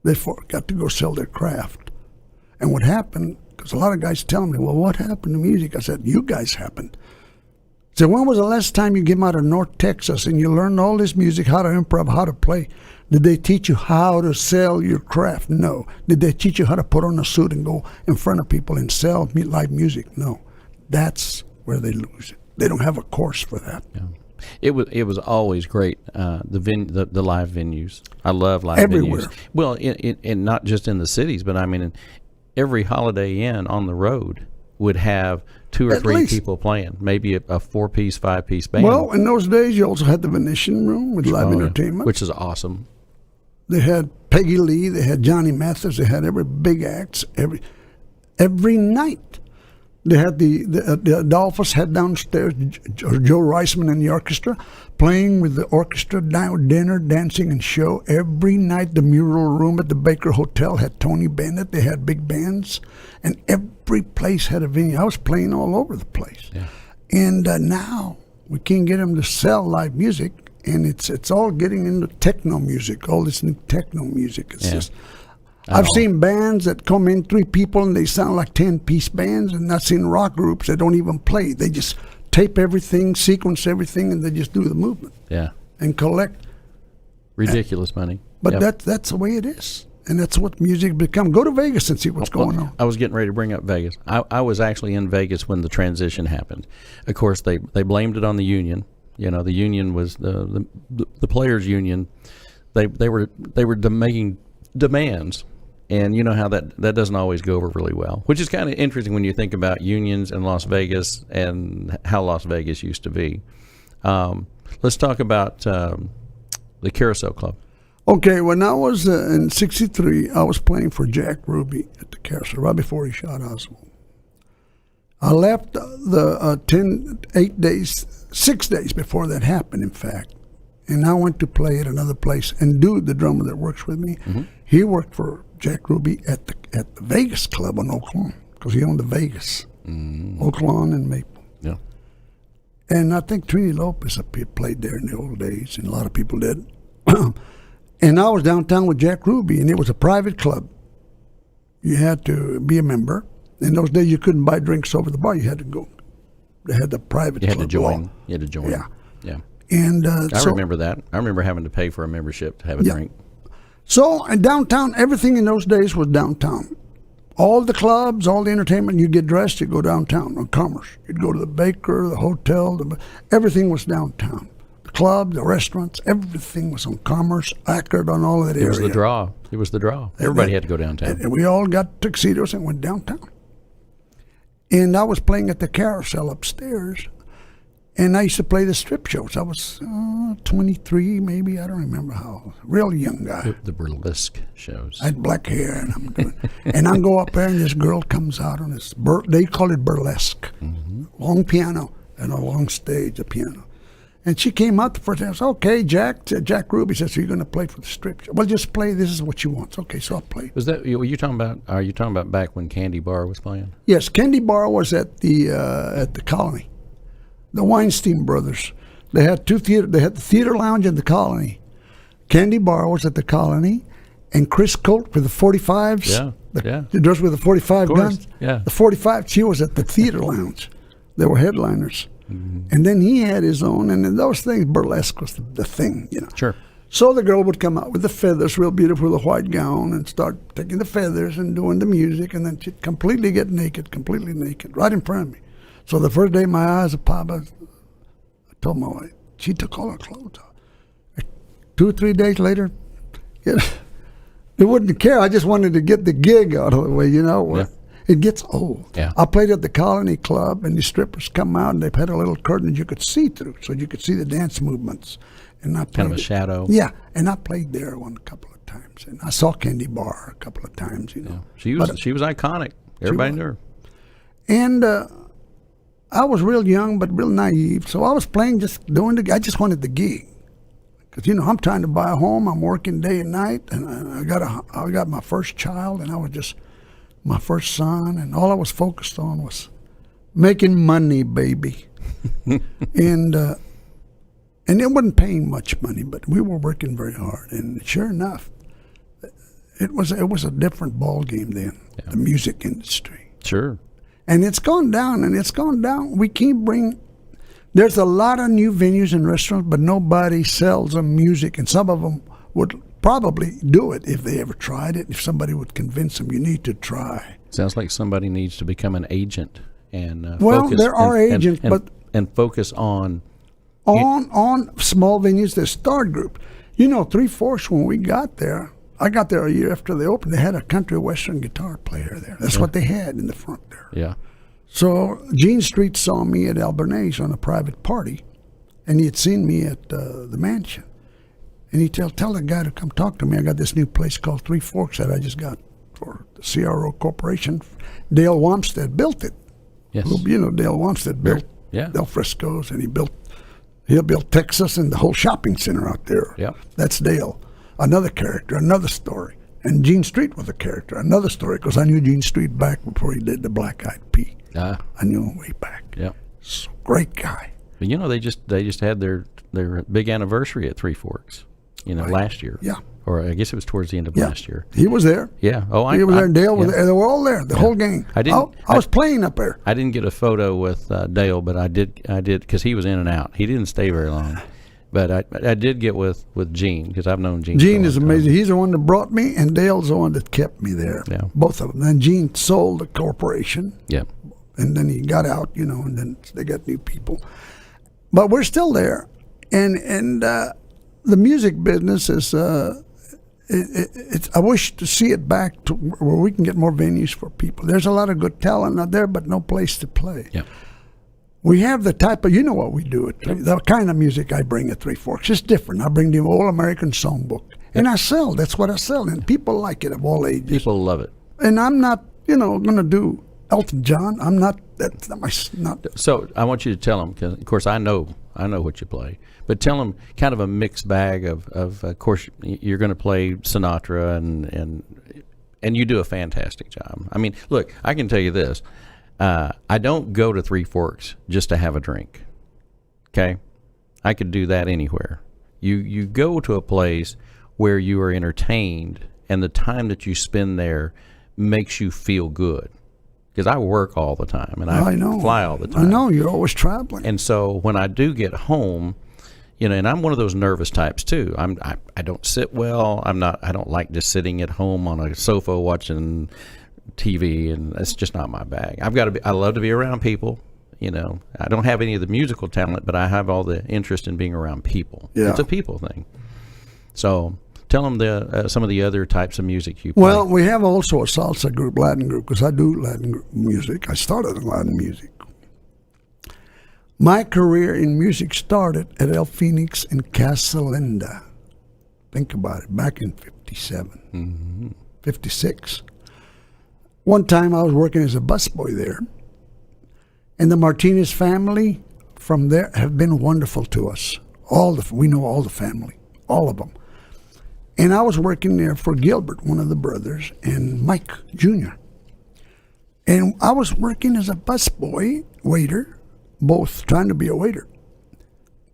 They forgot to go sell their craft. And what happened, because a lot of guys tell me, well, what happened to music? I said, you guys happened. I said, when was the last time you came out of North Texas and you learned all this music, how to improv, how to play? Did they teach you how to sell your craft? No. Did they teach you how to put on a suit and go in front of people and sell live music? No. That's where they lose it. They don't have a course for that. Yeah. It was always great. The live venues. I love live everywhere. Venues. Well, in not just in the cities, but I mean, in every Holiday Inn on the road would have 2 or 3 people playing, maybe a 4-piece, 5-piece band. Well, in those days, you also had the Venetian Room with live entertainment, which is awesome. They had Peggy Lee, they had Johnny Mathis, they had every big acts every night. They had the Adolphus had downstairs Joe Reisman and the orchestra playing with the orchestra, dinner, dancing, and show every night. The Mural Room at the Baker Hotel had Tony Bennett. They had big bands, and every place had a venue. I was playing all over the place. Yeah. And now we can't get them to sell live music, and it's all getting into techno music, all this new techno music. It's just... I've seen bands that come in 3 people and they sound like 10-piece bands, and I've seen rock groups that don't even play. They just tape everything, sequence everything, and they just do the movement. Yeah. And collect ridiculous money. But that's the way it is, and that's what music become. Go to Vegas and see what's going on. I was getting ready to bring up Vegas. I was actually in Vegas when the transition happened. Of course, they blamed it on the union. You know, the union was the players' union. They were making demands. And you know how that doesn't always go over really well, which is kind of interesting when you think about unions in Las Vegas and how Las Vegas used to be. Let's talk about the Carousel Club. Okay, when I was in '63, I was playing for Jack Ruby at the Carousel right before he shot Oswald. I left the 6 days before that happened, in fact. And I went to play at another place. And Dude, the drummer that works with me, he worked for Jack Ruby at the Vegas Club on Oak Lawn, because he owned the Vegas, Oak Lawn and Maple. Yeah. And I think Trini Lopez played there in the old days, and a lot of people did. And I was downtown with Jack Ruby, and it was a private club. You had to be a member. In those days, you couldn't buy drinks over the bar. You had to go. They had the private You club had to join. law. You had to join. Yeah. Yeah. And I remember that. I remember having to pay for a membership to have a Yeah. drink. So, and downtown, everything in those days was downtown. All the clubs, all the entertainment, you'd get dressed, you'd go downtown on Commerce. You'd go to the baker, the hotel, everything was downtown. The club, the restaurants, everything was on Commerce, Ackerd, on all of that area. It was the draw. It was the draw. Everybody had to go downtown. And we all got tuxedos and went downtown. And I was playing at the Carousel upstairs. And I used to play the strip shows. I was 23, maybe. I don't remember how. Real young guy. The burlesque shows. I had black hair, and I'm doing. And I go up there, and this girl comes out on this. They call it burlesque. Long piano and a long stage, a piano. And she came out the first time. I said, "Okay, Jack." Jack Ruby says, "So you're going to play for the strip show?" Well, just play. This is what you want. Okay, so I played. Was that? Were you talking about? Are you talking about back when Candy Bar was playing? Yes, Candy Bar was at the Colony. The Weinstein brothers. They had two theater. They had the Theater Lounge and the Colony. Candy Bar was at the Colony, and Chris Colt with the 45s. Yeah, yeah. The girls with the 45 guns. Yeah. The 45. She was at the Theater Lounge. They were headliners. And then he had his own, and in those things, burlesque was the thing, you know. Sure. So the girl would come out with the feathers, real beautiful, the white gown, and start taking the feathers and doing the music, and then she'd completely get naked, completely naked, right in front of me. So the first day my eyes were popped, I told my wife, she took all her clothes off. 2 or 3 days later, they wouldn't care. I just wanted to get the gig out of the way, you know. Yeah. It gets old. Yeah. I played at the Colony Club, and the strippers come out, and they've had a little curtain that you could see through, so you could see the dance movements. And I played Kind of a shadow. Yeah, and I played there a couple of times, and I saw Candy Bar a couple of times, you know. Yeah. She was iconic. Everybody knew her. And I was real young, but real naive, so I was playing, just doing I just wanted the gig. Because, you know, I'm trying to buy a home, I'm working day and night, and I got my first child, and I was just my first son, and all I was focused on was making money, baby. and it wasn't paying much money, but we were working very hard. And sure enough, it was a different ball game then, the music industry. Sure. And it's gone down, and it's gone down. We keep there's a lot of new venues and restaurants, but nobody sells them music, and some of them would probably do it if they ever tried it. If somebody would convince them, you need to try. Sounds like somebody needs to become an agent and focus. There are agents, but focus on small venues. There's Star Group. You know, Three Forks. When we got there, I got there a year after they opened. They had a country western guitar player there. That's what they had in the front there. Yeah. So Gene Street saw me at Albanese on a private party, and he had seen me at the mansion. And he tell the guy to come talk to me. I got this new place called Three Forks that I just got for the CRO Corporation. Dale Wamstead built it. Yes. Well, you know, Dale Wamstead built Del Frisco's, and he built Texas and the whole shopping center out there. Yeah. That's Dale. Another character, another story. And Gene Street was a character, another story, because I knew Gene Street back before he did the Black Eyed Pea. I knew him way back. Yeah. So, great guy. But, you know, they just had their big anniversary at Three Forks, you know, last year. Yeah. Or I guess it was towards the end of last year. He was there. Yeah. Oh, he was there. Dale was there. They were all there, the whole gang. I was playing up there. I didn't get a photo with Dale, but I did because he was in and out. He didn't stay very long. But I did get with Gene, because I've known Gene. Gene is amazing. He's the one that brought me, and Dale's the one that kept me there. Yeah. Both of them. Then Gene sold the corporation. Yeah. And then he got out, you know, and then they got new people. But we're still there. And the music business is, I wish to see it back to where we can get more venues for people. There's a lot of good talent out there, but no place to play. Yeah. We have the type of, you know what we do, the kind of music I bring at Three Forks. It's different. I bring the All-American Songbook. And I sell. That's what I sell. And people like it of all ages. People love it. And I'm not, going to do Elton John. I'm not. That's not. So I want you to tell them, because of course I know what you play, but tell them kind of a mixed bag of course you're going to play Sinatra and you do a fantastic job. I mean, look, I can tell you this: I don't go to Three Forks just to have a drink. Okay, I could do that anywhere. You go to a place where you are entertained, and the time that you spend there makes you feel good. Because I work all the time, and I fly all the time. I know, you're always traveling. And so when I do get home, and I'm one of those nervous types too. I don't sit well. I don't like just sitting at home on a sofa watching TV, and that's just not my bag. I love to be around people. I don't have any of the musical talent, but I have all the interest in being around people. Yeah. It's a people thing. So tell them some of the other types of music you play. Well, we have also a salsa group, Latin group, because I do Latin music. I started in Latin music. My career in music started at El Phoenix in Casa Linda. Think about it, back in 57, 56. One time I was working as a busboy there, and the Martinez family from there have been wonderful to us. We know all the family, all of them. And I was working there for Gilbert, one of the brothers, and Mike Jr. And I was working as a busboy, waiter, both trying to be a waiter.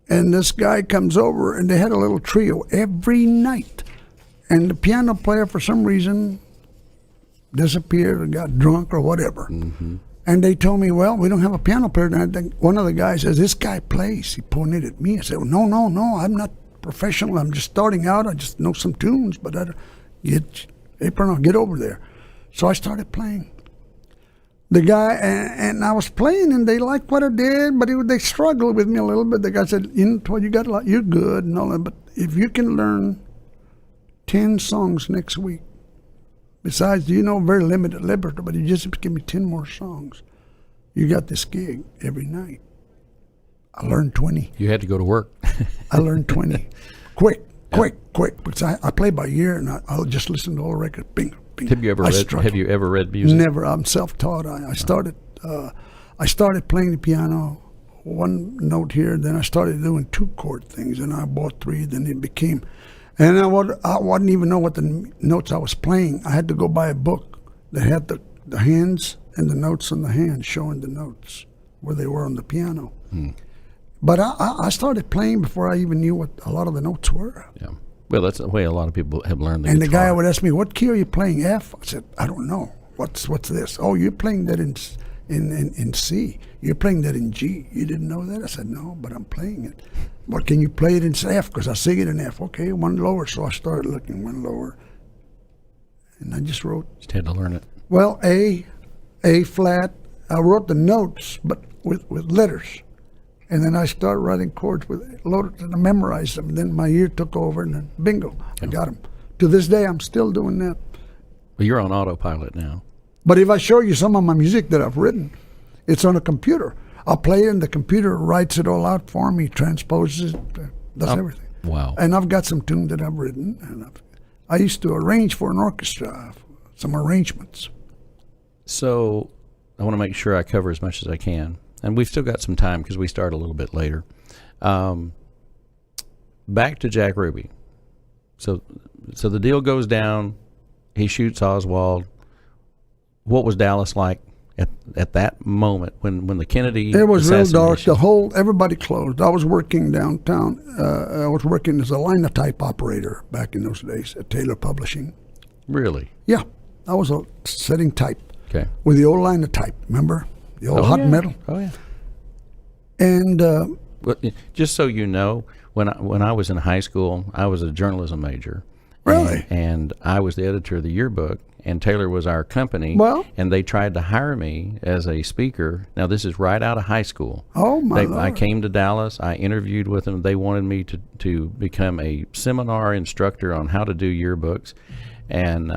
And this guy comes over, and they had a little trio every night. And the piano player, for some reason, disappeared or got drunk or whatever. Mm-hmm. And they told me, well, we don't have a piano player. And I think one of the guys says, this guy plays. He pointed at me. I said, well, no, I'm not professional. I'm just starting out. I just know some tunes, but get over there. So I started playing. The guy, and I was playing, and they liked what I did, but they struggled with me a little bit. The guy said, you're good and all that, but if you can learn 10 songs next week, besides, very limited liberty, but you just give me 10 more songs, you got this gig every night. I learned 20. You had to go to work. I learned 20. Quick, because I play by ear, and I'll just listen to all the records. Bing. Have you ever read music? Never. I'm self-taught. I started playing the piano, one note here, then I started doing 2-chord things, and I bought 3, then it became, and I wouldn't even know what the notes I was playing. I had to go buy a book that had the hands and the notes on the hands showing the notes where they were on the piano. But I started playing before I even knew what a lot of the notes were. Yeah. Well, that's the way a lot of people have learned the And guitar. the guy would ask me, what key are you playing? F? I said, I don't know. What's this? Oh, you're playing that in C. You're playing that in G. You didn't know that? I said, no, but I'm playing it. But can you play it in F? Because I sing it in F. Okay, one lower. So I started looking one lower. And I just wrote. Just had to learn it. Well, A flat. I wrote the notes, but with letters. And then I started writing chords with loaded, and I memorized them. And then my ear took over, and then bingo, I got them. To this day, I'm still doing that. Well, you're on autopilot now. But if I show you some of my music that I've written, it's on a computer. I'll play it, and the computer writes it all out for me, transposes it, does everything. Wow. And I've got some tunes that I've written, and I used to arrange for an orchestra, some arrangements. So I want to make sure I cover as much as I can. And we've still got some time because we start a little bit later. Back to Jack Ruby. So the deal goes down. He shoots Oswald. What was Dallas like at that moment when the Kennedy It was real dark. assassination? Everybody closed. I was working downtown. I was working as a linotype operator back in those days at Taylor Publishing. Really? Yeah, I was setting type. Okay. With the old linotype, remember? The old hot metal. Oh, yeah. And Well, just so you know, when I was in high school, I was a journalism major. Really? And I was the editor of the yearbook, and Taylor was our company. Well? And they tried to hire me as a speaker. Now, this is right out of high school. Oh, my Lord. I came to Dallas. I interviewed with them. They wanted me to become a seminar instructor on how to do yearbooks. And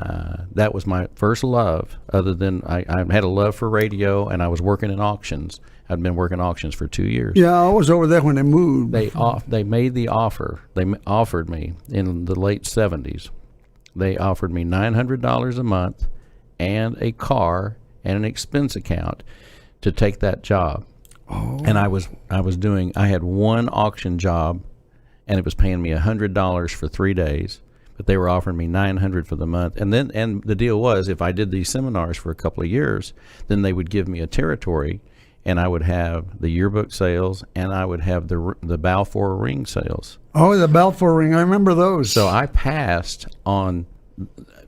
that was my first love, other than I had a love for radio, and I was working in auctions. I'd been working auctions for 2 years. Yeah, I was over there when they moved. They made the offer. They offered me in the late 70s. They offered me $900 a month and a car and an expense account to take that job. Oh. And I had one auction job, and it was paying me $100 for 3 days. But they were offering me $900 for the month, and the deal was, if I did these seminars for a couple of years, then they would give me a territory and I would have the yearbook sales, and I would have the Balfour ring sales. Oh, the Balfour ring. I remember those. So I passed on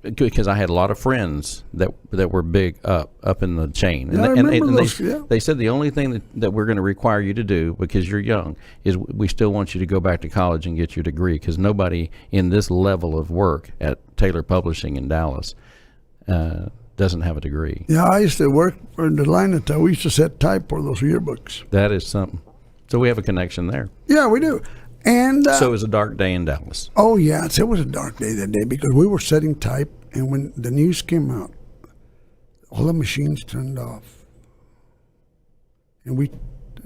because I had a lot of friends that were big up in the chain. Yeah, I remember those, yeah. They said the only thing that we're going to require you to do, because you're young, is we still want you to go back to college and get your degree, because nobody in this level of work at Taylor Publishing in Dallas doesn't have a degree. Yeah, I used to work in the line at we used to set type for those yearbooks. That is something. So we have a connection there. Yeah, we do. And so it was a dark day in Dallas. Oh, yeah, it was a dark day that day because we were setting type, and when the news came out, all the machines turned off. And we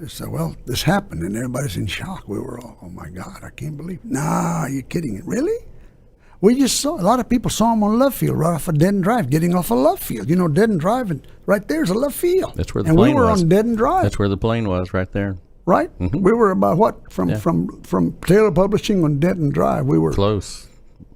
said, well, this happened, and everybody's in shock. We were all, oh, my God, I can't believe it. Nah, you're kidding. Really? We just saw, a lot of people saw him on Love Field, right off of Dead and Drive, getting off of Love Field. You know, Dead and Drive, and right there's a Love Field. That's where the plane was. And we were on Dead and Drive. That's where the plane was, right there. Right? Mm-hmm. We were about what? From Taylor Publishing on Denton Drive. We were close.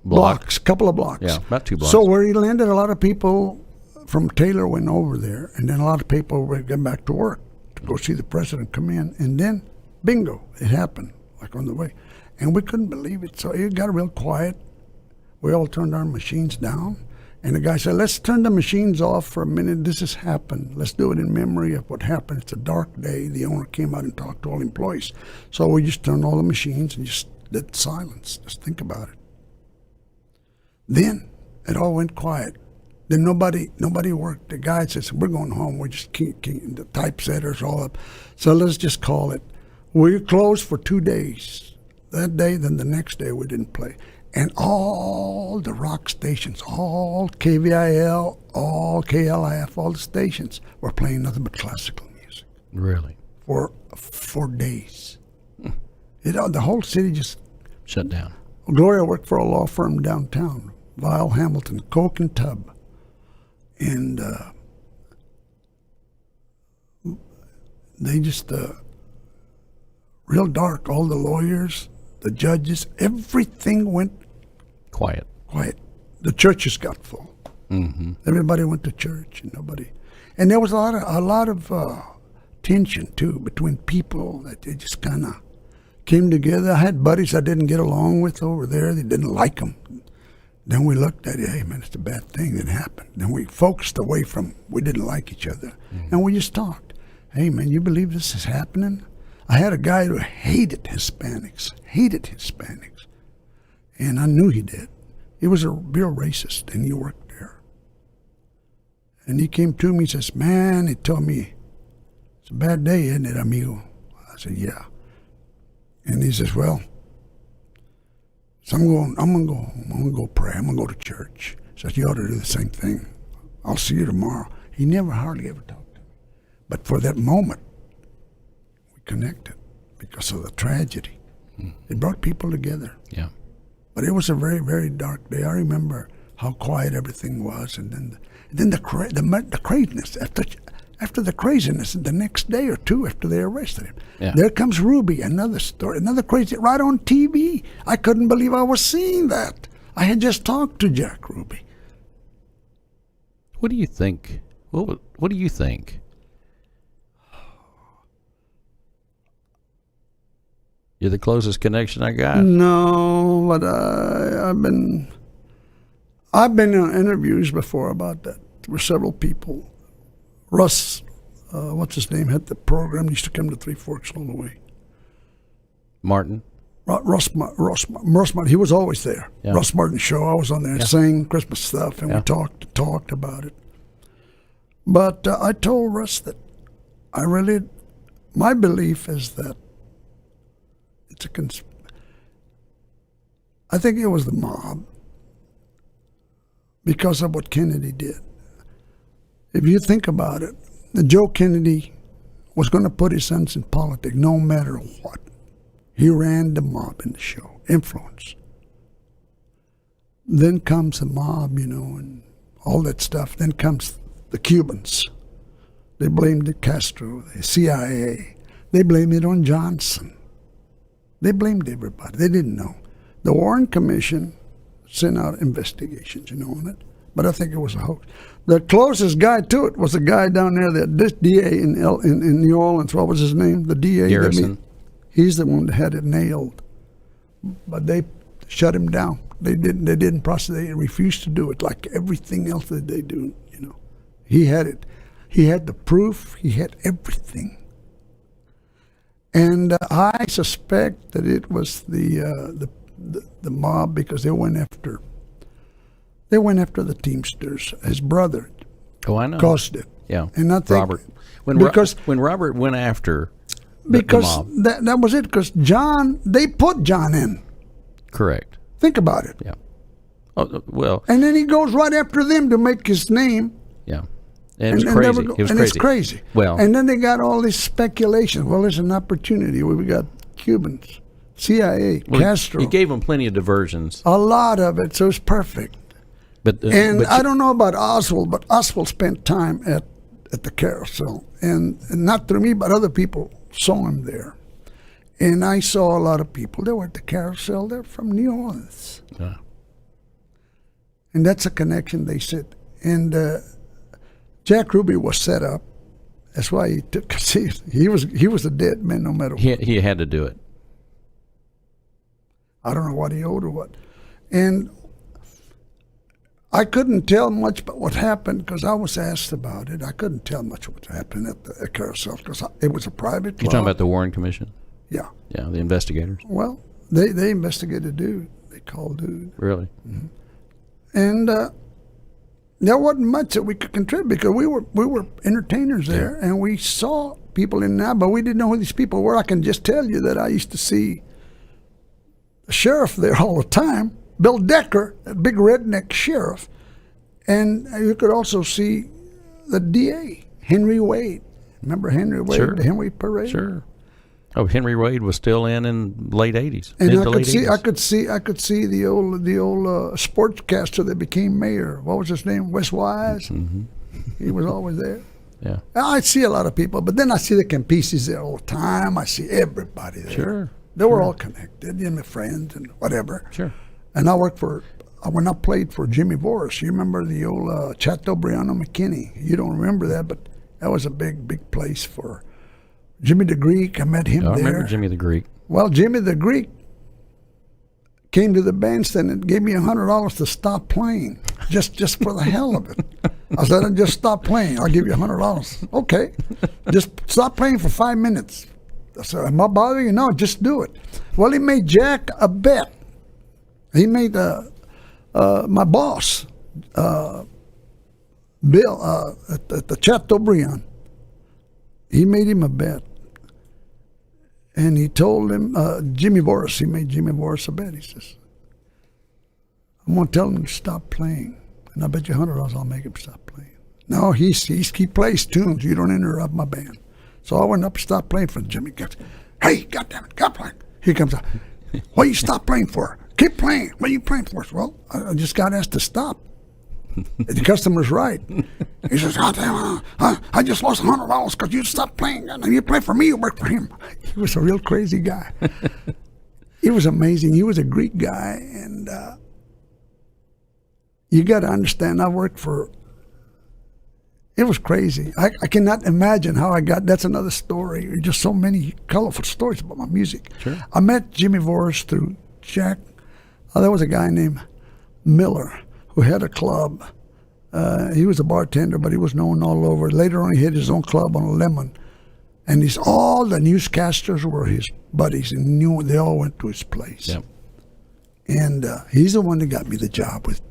Blocks, couple of blocks. Yeah, about 2 blocks. So where he landed, a lot of people from Taylor went over there, and then a lot of people were getting back to work to go see the president come in, and then bingo, it happened, like on the way. And we couldn't believe it, so it got real quiet. We all turned our machines down. And the guy said, let's turn the machines off for a minute. This has happened. Let's do it in memory of what happened. It's a dark day. The owner came out and talked to all employees. So we just turned all the machines and just did silence. Just think about it. Then it all went quiet. Then nobody worked. The guy says, we're going home. We're just the typesetters all up. So let's just call it. We're closed for 2 days. That day, then the next day we didn't play. And all the rock stations, all KVIL, all KLIF, all the stations were playing nothing but classical music. Really? For 4 days. The whole city just shut down. Gloria worked for a law firm downtown, Vile Hamilton, Coke and Tub. And they just, real dark, all the lawyers, the judges, everything went quiet. The churches got full. Mm-hmm. Everybody went to church, and nobody. And there was a lot of tension too between people that they just kind of came together. I had buddies I didn't get along with over there. They didn't like them. Then we looked at it. Hey man, it's a bad thing that happened. Then we focused away from. We didn't like each other, and we just talked. Hey man, you believe this is happening? I had a guy who hated Hispanics, and I knew he did. He was a real racist, and he worked there. And he came to me and says, man, he told me, it's a bad day, isn't it, amigo? I said, yeah. And he says, well, so I'm going to go home. I'm going to go pray. I'm going to go to church. He says, you ought to do the same thing. I'll see you tomorrow. He never hardly ever talked to me. But for that moment, connected because of the tragedy. It brought people together. Yeah. But it was a very, very dark day. I remember how quiet everything was, and then the craziness. After the craziness, the next day or two after they arrested him, there comes Ruby, another story, another crazy, right on TV. I couldn't believe I was seeing that. I had just talked to Jack Ruby. What do you think? What do you think? You're the closest connection I got. No, but I've been in interviews before about that. There were several people. Russ, what's his name, had the program. He used to come to Three Forks all the way. Martin. Russ Martin. He was always there. Yeah. Russ Martin's show. I was on there, sang Christmas stuff, and we talked about it. But I told Russ that my belief is that I think it was the mob because of what Kennedy did. If you think about it, Joe Kennedy was going to put his sons in politics no matter what. He ran the mob in the show, influence. Then comes the mob, and all that stuff. Then comes the Cubans. They blamed the Castro, the CIA. They blamed it on Johnson. They blamed everybody. They didn't know. The Warren Commission sent out investigations, on it. but I think it was a hoax. The closest guy to it was a guy down there, this DA in New Orleans. What was his name? The DA. Garrison. He's the one that had it nailed, but they shut him down. They didn't process. They refused to do it, like everything else that they do. You know, he had it. He had the proof. He had everything. And I suspect that it was the mob, because they went after the Teamsters. His brother I know. caused it. Yeah. And I think Robert. When Robert went after the mob. that was it. Because they put John in. Correct. Think about it. Yeah. Oh, well. And then he goes right after them to make his name. Yeah. And it was crazy. It's crazy. Well. And then they got all this speculation. Well, there's an opportunity where we got Cubans, CIA, Castro. He gave them plenty of diversions. A lot of it, so it's perfect. But I don't know about Oswald, but Oswald spent time at the Carousel. And not through me, but other people saw him there. And I saw a lot of people. They were at the Carousel. They're from New Orleans. And that's a connection, they said. And Jack Ruby was set up. That's why he took. See, he was a dead man no matter what. He had to do it. I don't know what he owed or what. And I couldn't tell much about what happened because I was asked about it. I couldn't tell much what happened at the Carousel because it was a private club. You're talking about the Warren Commission? Yeah. Yeah, the investigators. Well, they investigated Dude. They called Dude. Really? Mm-hmm. And there wasn't much that we could contribute because we were entertainers there, and we saw people in there, but we didn't know who these people were. I can just tell you that I used to see the sheriff there all the time, Bill Decker, that big redneck sheriff, and you could also see the DA, Henry Wade. Remember Henry Wade, Sure. the Henry Parade? Sure. Oh, Henry Wade was still in late 80s. And mid I to could late see, 80s. I could see the old sportscaster that became mayor. What was his name? Wes Wise. Mm-hmm. He was always there. Yeah. I see a lot of people, but then I see the Campisis there all the time. I see everybody there. Sure. They were all connected, and my friends and whatever. Sure. And when I played for Jimmy Voris, you remember the old Chateaubriand McKinney? You don't remember that, but that was a big place for Jimmy the Greek. I met him there. I remember Jimmy the Greek. Well, Jimmy the Greek came to the bandstand and gave me $100 to stop playing, just for the hell of it. I said, just stop playing. I'll give you $100. Okay. Just stop playing for 5 minutes. I said, am I bothering you? No, just do it. Well, he made Jack a bet. He made my boss, Bill, at the Chateaubriand. He made him a bet. And he told him, Jimmy Voris, he made Jimmy Voris a bet. He says, I'm going to tell him to stop playing. And I bet you $100 I'll make him stop playing. No, he plays tunes. You don't interrupt my band. So I went up and stopped playing for Jimmy. Hey, goddammit, stop playing. He comes out. What you stop playing for? Keep playing. What are you playing for? Well, I just got asked to stop. The customer's right. He says, God damn, I just lost $100 because you stopped playing. And you play for me, you work for him. He was a real crazy guy. He was amazing. He was a Greek guy. And you got to understand, I worked for, it was crazy. I cannot imagine how I got, that's another story. There's just so many colorful stories about my music. Sure. I met Jimmy Voris through Jack. There was a guy named Miller who had a club. He was a bartender, but he was known all over. Later on, he had his own club on Lemon. And all the newscasters were his buddies, and they all went to his place. Yep. And he's the one that got me the job with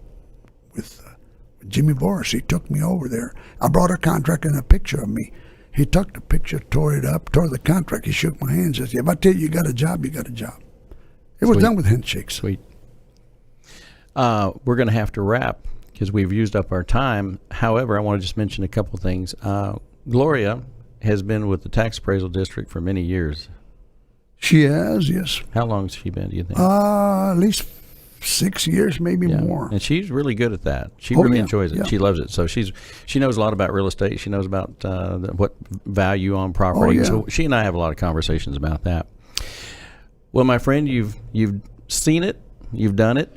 Jimmy Voris. He took me over there. I brought a contract and a picture of me. He took the picture, tore it up, tore the contract. He shook my hand and says, if I tell you got a job, you got a job. It was done with handshakes. Sweet. We're going to have to wrap because we've used up our time. However, I want to just mention a couple things. Gloria has been with the tax appraisal district for many years. She has, yes. How long has she been, do you think? At least 6 years, maybe more. And she's really good at that. She really enjoys it. Yeah. She loves it. So she knows a lot about real estate. She knows about what value on property. Oh, yeah. So she and I have a lot of conversations about that. Well, my friend, you've seen it. You've done it.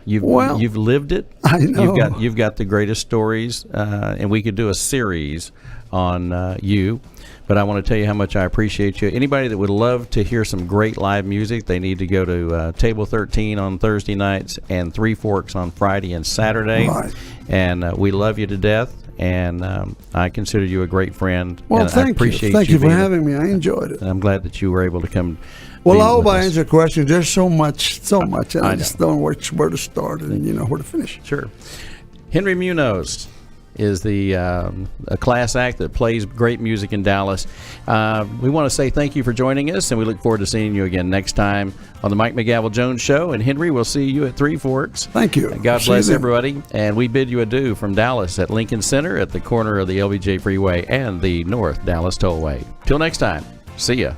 You've lived it. I know. You've got the greatest stories, and we could do a series on you. But I want to tell you how much I appreciate you. Anybody that would love to hear some great live music, they need to go to Table 13 on Thursday nights and Three Forks on Friday and Saturday. Right. And we love you to death, and I consider you a great friend. Well, and thank I appreciate you. Thank you for being having me. I enjoyed it. And I'm glad that you were able to come. Well, be I hope with I us. answered questions. There's so much, and I know. just don't know where to start and where to finish. Sure. Henry Munoz is a class act that plays great music in Dallas. We want to say thank you for joining us, and we look forward to seeing you again next time on the Mike McGavel Jones Show. And Henry, we'll see you at Three Forks. Thank you. God See you bless then. everybody, and we bid you adieu from Dallas at Lincoln Center at the corner of the LBJ Freeway and the North Dallas Tollway. Till next time, see ya.